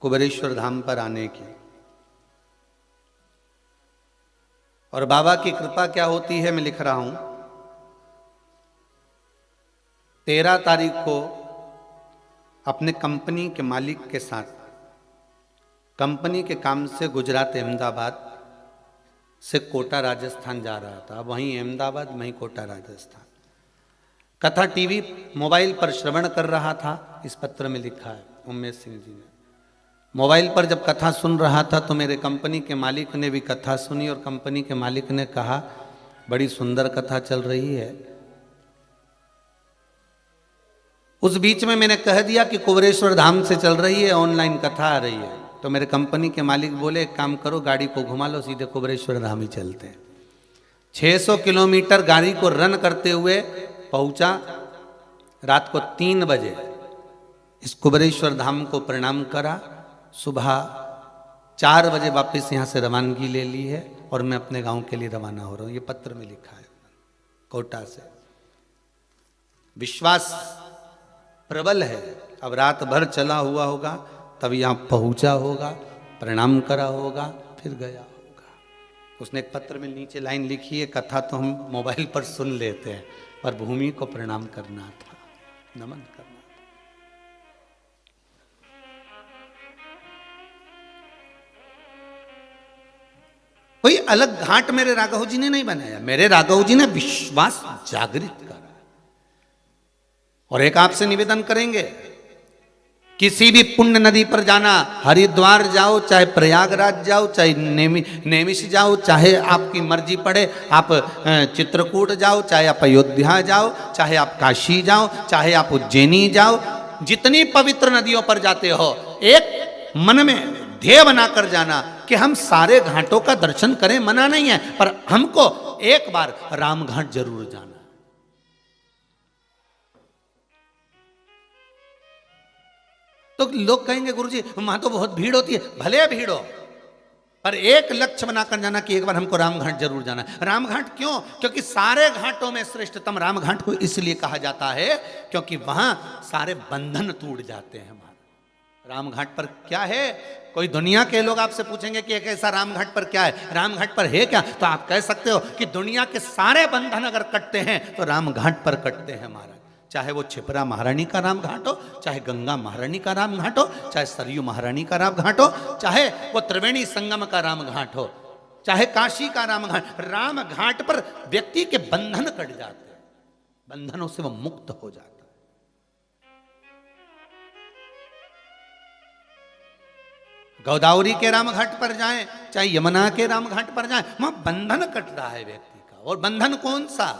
A: कुबेरेश्वर धाम पर आने की, और बाबा की कृपा क्या होती है मैं लिख रहा हूँ। 13 तारीख को अपने कंपनी के मालिक के साथ कंपनी के काम से गुजरात अहमदाबाद से कोटा राजस्थान जा रहा था। वहीं अहमदाबाद वहीं कोटा राजस्थान। कथा टीवी मोबाइल पर श्रवण कर रहा था। इस पत्र में लिखा है उमेश सिंह जी ने। मोबाइल पर जब कथा सुन रहा था तो मेरे कंपनी के मालिक ने भी कथा सुनी और कंपनी के मालिक ने कहा बड़ी सुंदर कथा चल रही है। उस बीच में मैंने कह दिया कि कुबरेश्वर धाम से चल रही है, ऑनलाइन कथा आ रही है। तो मेरे कंपनी के मालिक बोले एक काम करो, गाड़ी को घुमा लो, सीधे कुबरेश्वर धाम ही चलते हैं। 600 किलोमीटर गाड़ी को रन करते हुए पहुंचा। रात को 3 बजे इस कुबरेश्वर धाम को प्रणाम करा। सुबह 4 बजे वापस यहाँ से रवानगी ले ली है और मैं अपने गांव के लिए रवाना हो रहा हूँ। ये पत्र में लिखा है कोटा से। विश्वास प्रबल है। अब रात भर चला हुआ होगा, तब यहाँ पहुंचा होगा, प्रणाम करा होगा, फिर गया होगा। उसने एक पत्र में नीचे लाइन लिखी है, कथा तो हम मोबाइल पर सुन लेते हैं पर भूमि को प्रणाम करना था, नमन करना था। कोई अलग घाट मेरे राघव जी ने नहीं बनाया, मेरे राघव जी ने विश्वास जागृत करा। और एक आपसे निवेदन करेंगे, किसी भी पुण्य नदी पर जाना, हरिद्वार जाओ, चाहे प्रयागराज जाओ, चाहे नेमिष जाओ, चाहे आपकी मर्जी पड़े, आप चित्रकूट जाओ, चाहे आप अयोध्या जाओ, चाहे आप काशी जाओ, चाहे आप उज्जैनी जाओ, जितनी पवित्र नदियों पर जाते हो, एक मन में ध्येय बनाकर जाना कि हम सारे घाटों का दर्शन करें। मना नहीं है, पर हमको एक बार राम घाट जरूर जाना। तो लोग कहेंगे गुरुजी वहां तो बहुत भीड़ होती है। भले भीड़ हो, पर एक लक्ष्य बनाकर जाना कि एक बार हमको रामघाट जरूर जाना है। रामघाट क्यों? क्योंकि सारे घाटों में श्रेष्ठतम रामघाट को इसलिए कहा जाता है क्योंकि वहां सारे बंधन टूट जाते हैं। हमारे रामघाट पर क्या है? कोई दुनिया के लोग आपसे पूछेंगे कि एक ऐसा रामघाट पर क्या है, रामघाट पर है क्या, तो आप कह सकते हो कि दुनिया के सारे बंधन अगर कटते हैं तो रामघाट पर कटते हैं महाराज। चाहे वो छिपरा महारानी का राम घाट हो, चाहे गंगा महारानी का राम घाट हो, चाहे सरयू महारानी का राम घाट हो, चाहे वो त्रिवेणी संगम का राम घाट हो, चाहे काशी का राम घाट। राम घाट पर व्यक्ति के बंधन कट जाते हैं, बंधनों से वो मुक्त हो जाता है। गोदावरी के राम घाट पर जाएं, चाहे यमुना के राम घाट पर जाएं, वहां बंधन कट रहा है व्यक्ति का। और बंधन कौन सा?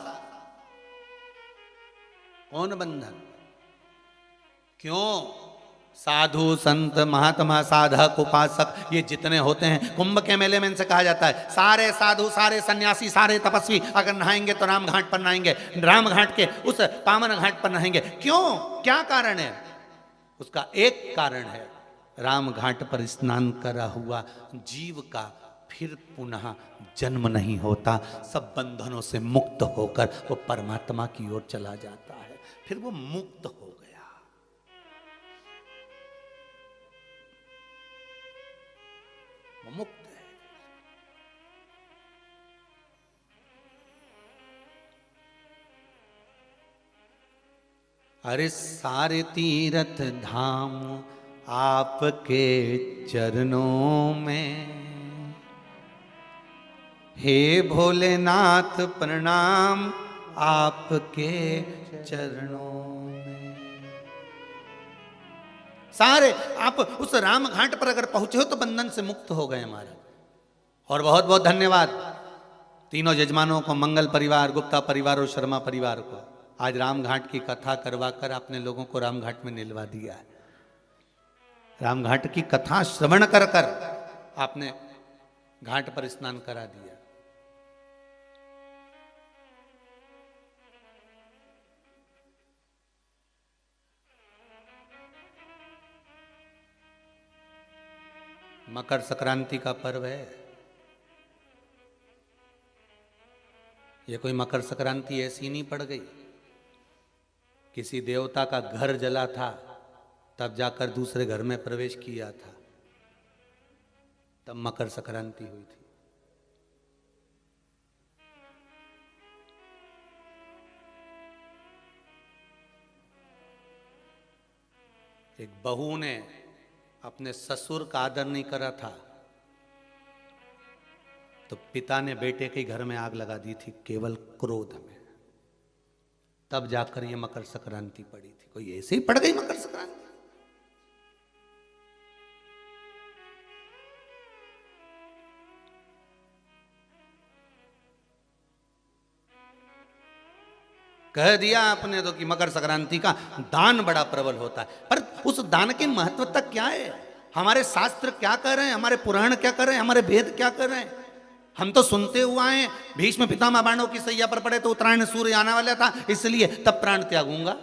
A: कौन बंधन? क्यों? साधु संत महात्मा साधक उपासक ये जितने होते हैं, कुंभ के मेले में इनसे कहा जाता है सारे साधु सारे सन्यासी सारे तपस्वी अगर नहाएंगे तो राम घाट पर नहाएंगे, राम घाट के उस पावन घाट पर नहाएंगे। क्यों? क्या कारण है? उसका एक कारण है, राम घाट पर स्नान करा हुआ जीव का फिर पुनः जन्म नहीं होता। सब बंधनों से मुक्त होकर वो परमात्मा की ओर चला जाता है। फिर वो मुक्त हो गया। वो मुक्त है। अरे सारे तीर्थ धाम आपके चरणों में, हे भोलेनाथ प्रणाम आपके चरणों में। सारे आप उस राम घाट पर अगर पहुंचे हो तो बंधन से मुक्त हो गए महाराज। और बहुत बहुत धन्यवाद तीनों यजमानों को, मंगल परिवार, गुप्ता परिवार और शर्मा परिवार को। आज राम घाट की कथा करवाकर आपने लोगों को राम घाट में निलवा दिया है। राम घाट की कथा श्रवण कर कर आपने घाट पर स्नान करा दिया। मकर संक्रांति का पर्व है। ये कोई मकर संक्रांति ऐसी नहीं पड़ गई। किसी देवता का घर जला था तब जाकर दूसरे घर में प्रवेश किया था, तब मकर संक्रांति हुई थी। एक बहू ने अपने ससुर का आदर नहीं करा था तो पिता ने बेटे के घर में आग लगा दी थी, केवल क्रोध में। तब जाकर ये मकर संक्रांति पड़ी थी। कोई ऐसे ही पड़ गई मकर संक्रांति? कह दिया आपने तो कि मकर संक्रांति का दान बड़ा प्रबल होता है, पर उस दान की महत्वता क्या है? हमारे शास्त्र क्या कर रहे हैं, हमारे पुराण क्या कर रहे हैं, हमारे वेद क्या कर रहे हैं? हम तो सुनते हुआ हैं भीष्म पितामह बाणों की सैया पर पड़े तो उत्तरायण सूर्य आने वाला था, इसलिए तब प्राण त्यागूंगा।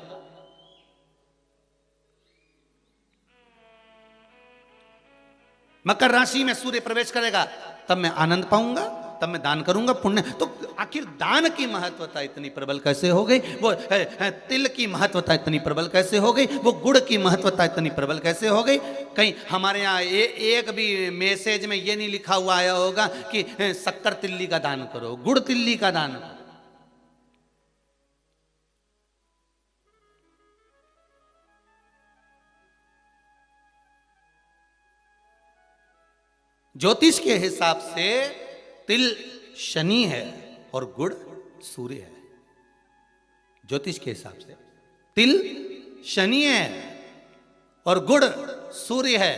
A: मकर राशि में सूर्य प्रवेश करेगा तब मैं आनंद पाऊंगा, तब मैं दान करूंगा, पुण्य। तो आखिर दान की महत्वता इतनी प्रबल कैसे हो गई? वो तिल की महत्वता इतनी प्रबल कैसे हो गई? वो गुड़ की महत्वता इतनी प्रबल कैसे हो गई? कहीं हमारे यहाँ एक भी मैसेज में ये नहीं लिखा हुआ आया होगा कि शक्कर तिल्ली का दान करो, गुड़ तिल्ली का दान करो। ज्योतिष के हिसाब से तिल शनि है और गुड़ सूर्य है। ज्योतिष के हिसाब से तिल शनि है और गुड़ सूर्य है।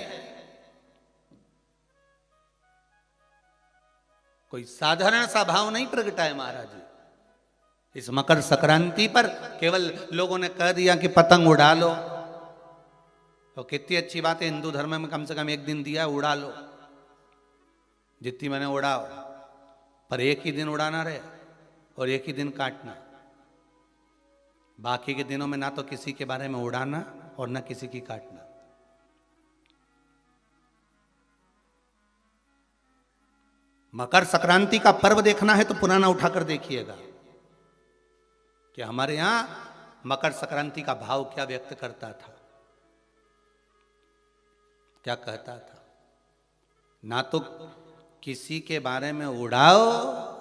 A: कोई साधारण सा भाव नहीं प्रगटा है महाराज जी। इस मकर संक्रांति पर केवल लोगों ने कह दिया कि पतंग उड़ा लो, तो कितनी अच्छी बात है, हिंदू धर्म में कम से कम एक दिन दिया, उड़ा लो जितनी मैंने उड़ाओ, पर एक ही दिन उड़ाना रहे और एक ही दिन काटना। बाकी के दिनों में ना तो किसी के बारे में उड़ाना और ना किसी की काटना। मकर संक्रांति का पर्व देखना है तो पुराना उठाकर देखिएगा कि हमारे यहां मकर संक्रांति का भाव क्या व्यक्त करता था, क्या कहता था। ना तो किसी के बारे में उड़ाओ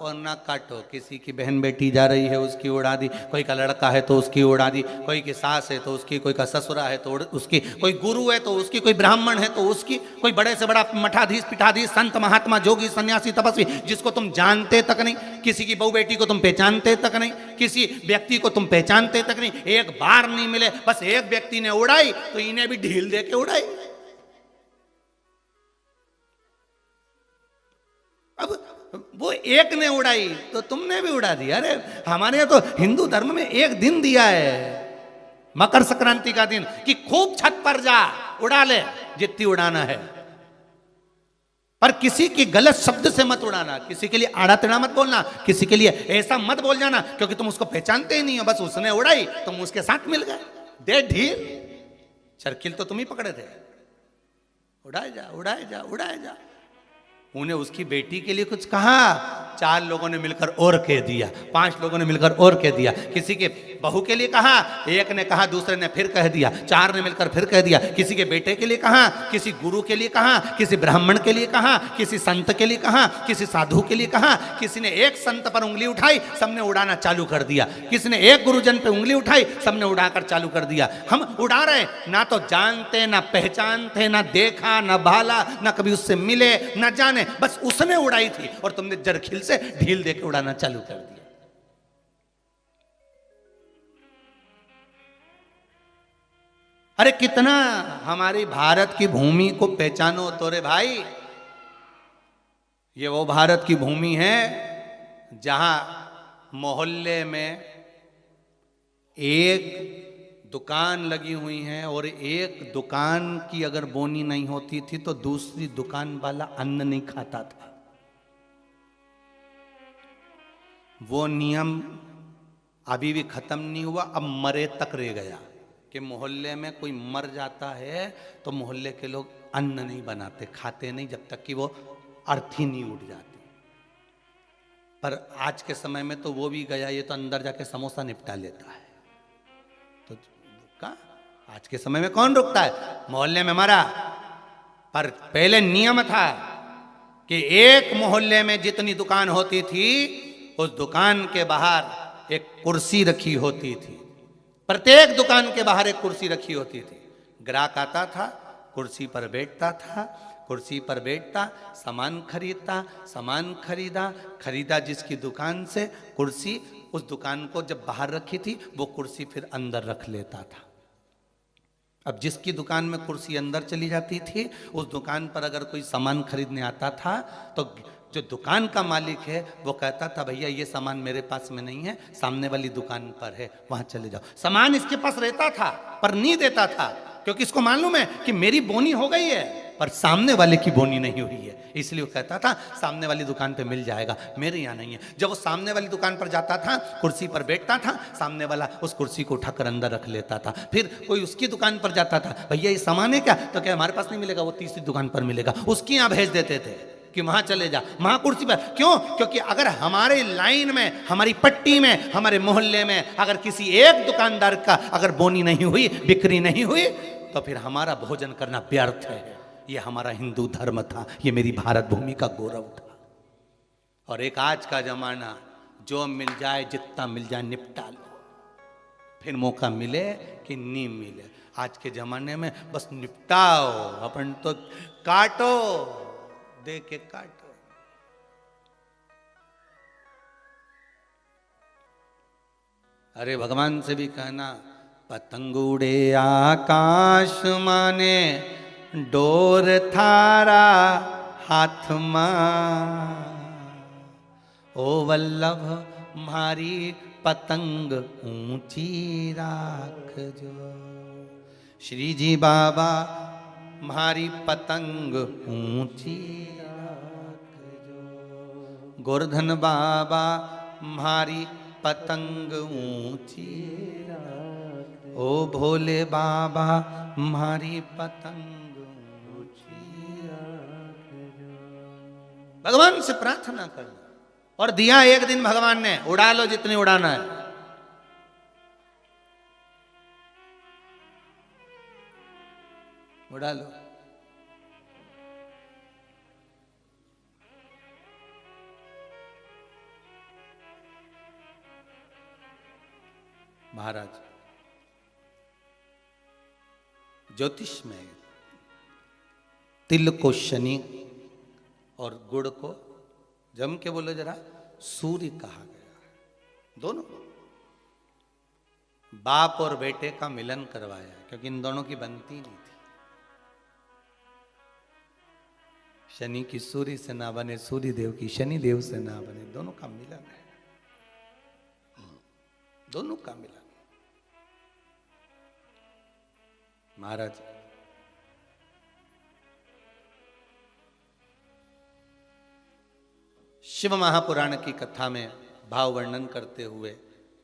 A: और ना काटो। किसी की बहन बेटी जा रही है उसकी उड़ा दी, कोई का लड़का है तो उसकी उड़ा दी, कोई की सास है तो उसकी, कोई का ससुरा है तो उसकी, कोई गुरु है तो उसकी, कोई ब्राह्मण है तो उसकी, कोई बड़े से बड़ा मठाधीश पीठाधीश संत महात्मा जोगी सन्यासी तपस्वी जिसको तुम जानते तक नहीं, किसी की बहू बेटी को तुम पहचानते तक नहीं, किसी व्यक्ति को तुम पहचानते तक नहीं, एक बार नहीं मिले, बस एक व्यक्ति ने उड़ाई तो इन्हें भी ढील दे के उड़ाई। अब वो एक ने उड़ाई तो तुमने भी उड़ा दिया। अरे हमारे यहाँ तो हिंदू धर्म में एक दिन दिया है मकर संक्रांति का दिन कि खूब छत पर जा उड़ा ले जितनी उड़ाना है, पर किसी की गलत शब्द से मत उड़ाना, किसी के लिए आड़ा टेढ़ा मत बोलना, किसी के लिए ऐसा मत बोल जाना क्योंकि तुम उसको पहचानते ही नहीं हो, बस उसने उड़ाई तुम उसके साथ मिल गए, दे ढील। चरखिल तो तुम ही पकड़े थे, उड़ाए जा उड़ाए जा उड़ाए जा। उन्हें उसकी बेटी के लिए कुछ कहा, 4 लोगों ने मिलकर और कह दिया, 5 लोगों ने मिलकर और कह दिया। किसी के बहू के लिए कहा, एक ने कहा, दूसरे ने फिर कह दिया, 4 ने मिलकर फिर कह दिया। किसी के बेटे के लिए कहा, किसी गुरु के लिए कहा, किसी ब्राह्मण के लिए कहा, किसी संत के लिए कहा, किसी साधु के लिए कहा। किसी ने एक संत पर उंगली उठाई, सबने उड़ाना चालू कर दिया। किसी ने एक गुरुजन पे उंगली उठाई, सबने उड़ाकर चालू कर दिया। हम उड़ा रहे, ना तो जानते ना पहचानते, ना देखा ना भाला, ना कभी उससे मिले ना जाने, बस उसने उड़ाई थी और तुमने जरखिल से ढील देके उड़ाना चालू कर दिया। अरे कितना हमारी भारत की भूमि को पहचानो तो रे भाई। ये वो भारत की भूमि है जहां मोहल्ले में एक दुकान लगी हुई है और एक दुकान की अगर बोनी नहीं होती थी तो दूसरी दुकान वाला अन्न नहीं खाता था। वो नियम अभी भी खत्म नहीं हुआ, अब मरे तक रह गया कि मोहल्ले में कोई मर जाता है तो मोहल्ले के लोग अन्न नहीं बनाते, खाते नहीं जब तक कि वो अर्थी नहीं उठ जाती। पर आज के समय में तो वो भी गया, ये तो अंदर जाके समोसा निपटा लेता है। तो का आज के समय में कौन रुकता है? मोहल्ले में मरा, पर पहले नियम था कि एक मोहल्ले में जितनी दुकान होती थी उस दुकान के बाहर एक कुर्सी रखी होती थी, प्रत्येक दुकान के बाहर एक कुर्सी रखी होती थी। ग्राहक आता था, कुर्सी पर बैठता था, कुर्सी पर बैठता, सामान खरीदता, सामान खरीदा जिसकी दुकान से, कुर्सी उस दुकान को जब बाहर रखी थी वो कुर्सी फिर अंदर रख लेता था। अब जिसकी दुकान में कुर्सी अंदर चली जाती थी, उस दुकान पर अगर कोई सामान खरीदने आता था तो जो दुकान का मालिक है वो कहता था भैया ये सामान मेरे पास में नहीं है, सामने वाली दुकान पर है, वहां चले जाओ। सामान इसके पास रहता था पर नहीं देता था, क्योंकि इसको मालूम है कि मेरी बोनी हो गई है पर सामने वाले की बोनी नहीं हुई है, इसलिए वो कहता था सामने वाली दुकान पे मिल जाएगा, मेरे यहाँ नहीं है। जब वो सामने वाली दुकान पर जाता था, कुर्सी पर बैठता था, सामने वाला उस कुर्सी को उठाकर अंदर रख लेता था। फिर कोई उसकी दुकान पर जाता था, भैया ये सामान है क्या, तो क्या हमारे पास नहीं मिलेगा, वो तीसरी दुकान पर मिलेगा, उसकी यहाँ भेज देते थे कि वहां चले जा, वहां कुर्सी पर। क्यों? क्योंकि अगर हमारे लाइन में, हमारी पट्टी में, हमारे मोहल्ले में अगर किसी एक दुकानदार का अगर बोनी नहीं हुई, बिक्री नहीं हुई, तो फिर हमारा भोजन करना व्यर्थ है। ये हमारा हिंदू धर्म था, ये मेरी भारत भूमि का गौरव था। और एक आज का जमाना, जो मिल जाए जितना मिल जाए निपटा लो, फिर मौका मिले कि नहीं मिले। आज के जमाने में बस निपटाओ, अपन तो काटो, दे के काटो। अरे भगवान से भी कहना, पतंग उड़े आकाश माने, डोर थारा हाथ मां, ओ वल्लभ मारी पतंग ऊंची राख जो। श्री जी बाबा मारी पतंग ऊंची राख जो, गोवर्धन बाबा मारी पतंग ऊंची राख, ओ भोले बाबा मारी पतंग ऊंची राख जो। भगवान से प्रार्थना करना, और दिया एक दिन भगवान ने, उड़ा लो जितनी उड़ाना है। उड़ा लो। महाराज ज्योतिष में तिल को शनि और गुड़ को, जम के बोलो जरा, सूर्य कहा गया है। दोनों बाप और बेटे का मिलन करवाया, क्योंकि इन दोनों की बनती नहीं थी। शनि की सूर्य से ना बने, सूर्य देव की शनि देव से ना बने, दोनों का मिलन है, दोनों का मिलन। महाराज शिव महापुराण की कथा में भाव वर्णन करते हुए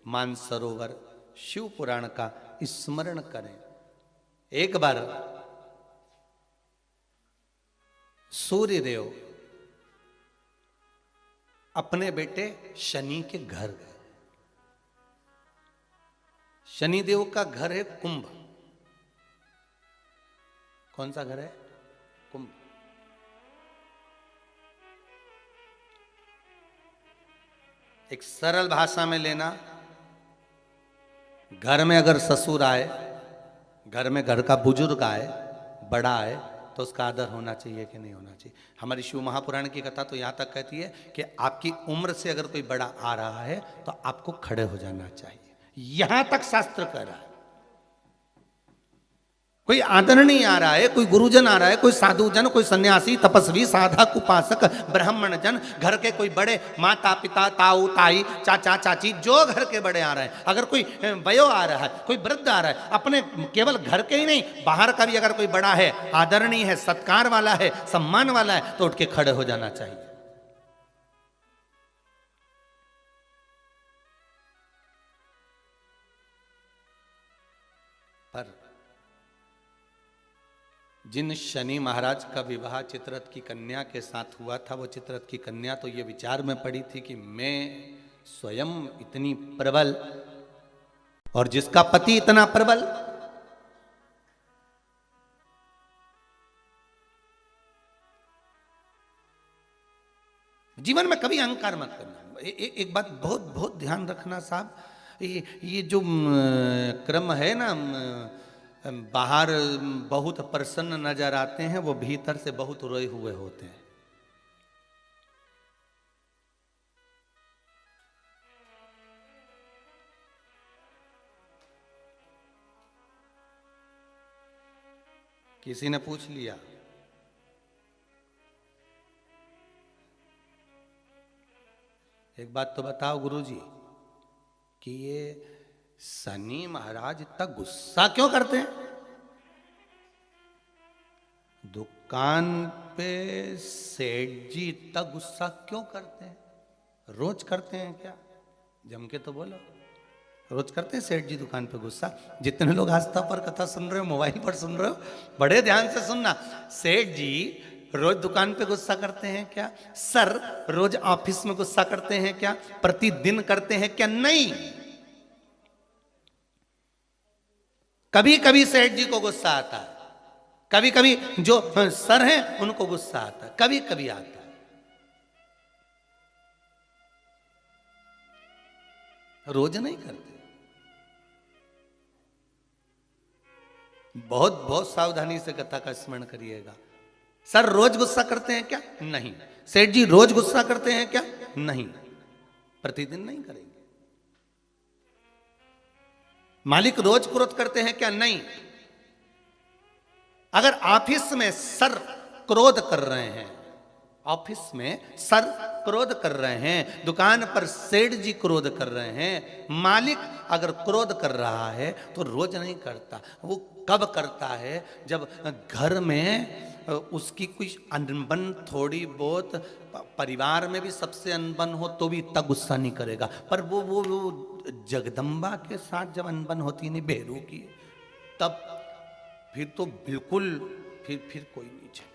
A: मानसरोवर शिव पुराण का स्मरण करें। एक बार सूर्य देव अपने बेटे शनि के घर गए। शनि देव का घर है कुंभ। कौन सा घर है? कुंभ। एक सरल भाषा में लेना, घर में अगर ससुर आए, घर में घर का बुजुर्ग आए, बड़ा आए, तो उसका आदर होना चाहिए कि नहीं होना चाहिए। हमारी शिव महापुराण की कथा तो यहाँ तक कहती है कि आपकी उम्र से अगर कोई बड़ा आ रहा है तो आपको खड़े हो जाना चाहिए। यहां तक शास्त्र कह रहा है। कोई आदरणीय आ रहा है, कोई गुरुजन आ रहा है, कोई साधु जन, कोई सन्यासी, तपस्वी, साधक, उपासक, ब्राह्मण जन, घर के कोई बड़े, माता पिता, ताऊ ताई, चाचा चाची, जो घर के बड़े आ रहे हैं, अगर कोई वयो आ रहा है, कोई वृद्ध आ रहा है, अपने केवल घर के ही नहीं बाहर का भी अगर कोई बड़ा है, आदरणीय है, सत्कार वाला है, सम्मान वाला है, तो उठ के खड़े हो जाना चाहिए। पर जिन शनि महाराज का विवाह चित्ररथ की कन्या के साथ हुआ था, वो चित्ररथ की कन्या तो ये विचार में पड़ी थी कि मैं स्वयं इतनी प्रबल और जिसका पति इतना प्रबल, जीवन में कभी अहंकार मत करना। एक बात बहुत बहुत ध्यान रखना साहब, ये जो क्रम है ना, बाहर बहुत प्रसन्न नजर आते हैं, वो भीतर से बहुत रोए हुए होते हैं। किसी ने पूछ लिया, एक बात तो बताओ गुरुजी कि ये शनि महाराज इतना गुस्सा क्यों करते हैं? दुकान पे सेठ जी इतना गुस्सा क्यों करते हैं? रोज करते हैं क्या? जम के तो बोलो, रोज करते हैं सेठ जी दुकान पे गुस्सा? जितने लोग आस्था पर कथा सुन रहे हो, मोबाइल पर सुन रहे हो, बड़े ध्यान से सुनना। सेठ जी रोज दुकान पे गुस्सा करते हैं क्या? सर रोज ऑफिस में गुस्सा करते हैं क्या? प्रतिदिन करते हैं क्या? नहीं, कभी कभी सेठ जी को गुस्सा आता है, कभी कभी जो सर हैं उनको गुस्सा आता है, कभी कभी आता है, रोज नहीं करते। बहुत बहुत सावधानी से कथा का स्मरण करिएगा। सर रोज गुस्सा करते हैं क्या? नहीं। सेठ जी रोज गुस्सा करते हैं क्या? नहीं, प्रतिदिन नहीं करेंगे। मालिक रोज क्रोध करते हैं क्या? नहीं। अगर ऑफिस में सर क्रोध कर रहे हैं, ऑफिस में सर क्रोध कर रहे हैं, दुकान पर सेठ जी क्रोध कर रहे हैं, मालिक अगर क्रोध कर रहा है तो रोज नहीं करता। वो कब करता है? जब घर में उसकी कुछ अनबन थोड़ी बहुत, परिवार में भी सबसे अनबन हो तो भी इतना गुस्सा नहीं करेगा। पर वो जगदम्बा के साथ जब अनबन होती नहीं बेरू की, तब फिर तो बिल्कुल फिर कोई नहीं चलेगा।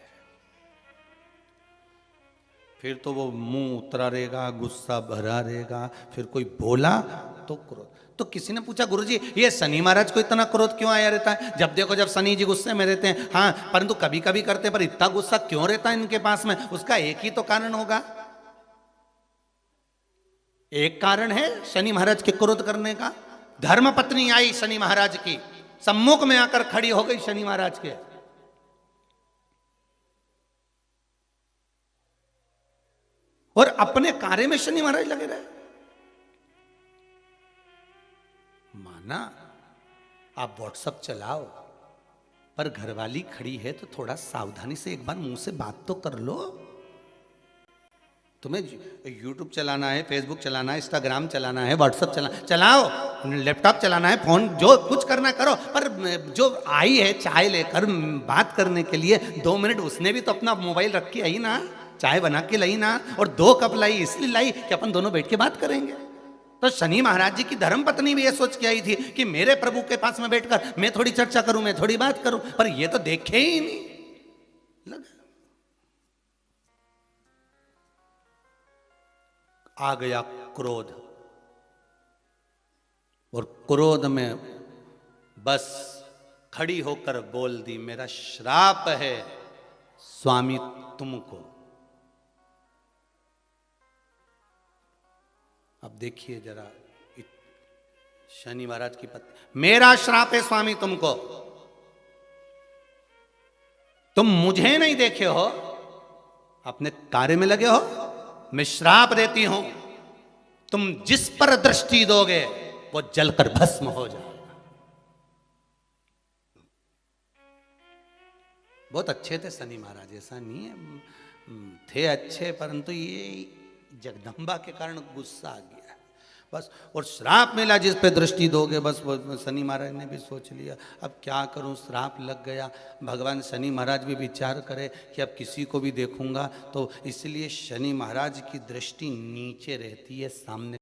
A: फिर तो वो मुंह उतरा रहेगा, गुस्सा भरा रहेगा, फिर कोई बोला तो क्रोध। तो किसी ने पूछा गुरुजी ये शनि महाराज को इतना क्रोध क्यों आया रहता है? जब देखो जब शनि जी गुस्से में रहते हैं, हाँ परंतु कभी कभी करते हैं, पर इतना गुस्सा क्यों रहता है इनके पास में? उसका एक ही तो कारण होगा। एक कारण है शनि महाराज के क्रोध करने का। धर्म पत्नी आई शनि महाराज की, सम्मुख में आकर खड़ी हो गई शनि महाराज के, और अपने कार्य में शनि महाराज लगे रहे। माना आप व्हाट्सएप चलाओ, पर घरवाली खड़ी है तो थोड़ा सावधानी से एक बार मुंह से बात तो कर लो। तुम्हें यूट्यूब चलाना है, फेसबुक चलाना है, इंस्टाग्राम चलाना है, व्हाट्सएप चलाओ, लैपटॉप चलाना है, फोन जो कुछ करना करो, पर जो आई है चाय लेकर बात करने के लिए 2 मिनट, उसने भी तो अपना मोबाइल रख के आई ना, चाय बना के लाई ना, और 2 कप लाई इसलिए लाई कि अपन दोनों बैठ के बात करेंगे। तो शनि महाराज जी की धर्म पत्नी भी ये सोच के आई थी कि मेरे प्रभु के पास में बैठकर मैं थोड़ी चर्चा करूं, मैं थोड़ी बात करूं, पर ये तो देखे ही नहीं लगा। आ गया क्रोध, और क्रोध में बस खड़ी होकर बोल दी, मेरा श्राप है स्वामी तुमको। अब देखिए जरा शनि महाराज की पत्नी, मेरा श्राप है स्वामी तुमको, तुम मुझे नहीं देखे हो, अपने कार्य में लगे हो, मैं श्राप देती हूं, तुम जिस पर दृष्टि दोगे वो जलकर भस्म हो जाएगा। बहुत अच्छे थे शनि महाराज, ऐसा नहीं है, थे अच्छे, परंतु ये जगदम्बा के कारण गुस्सा आ गया बस। और श्राप मिला, जिस पे दृष्टि दोगे, बस वो शनि महाराज ने भी सोच लिया अब क्या करूं, श्राप लग गया। भगवान शनि महाराज भी विचार करे कि अब किसी को भी देखूंगा तो, इसलिए शनि महाराज की दृष्टि नीचे रहती है, सामने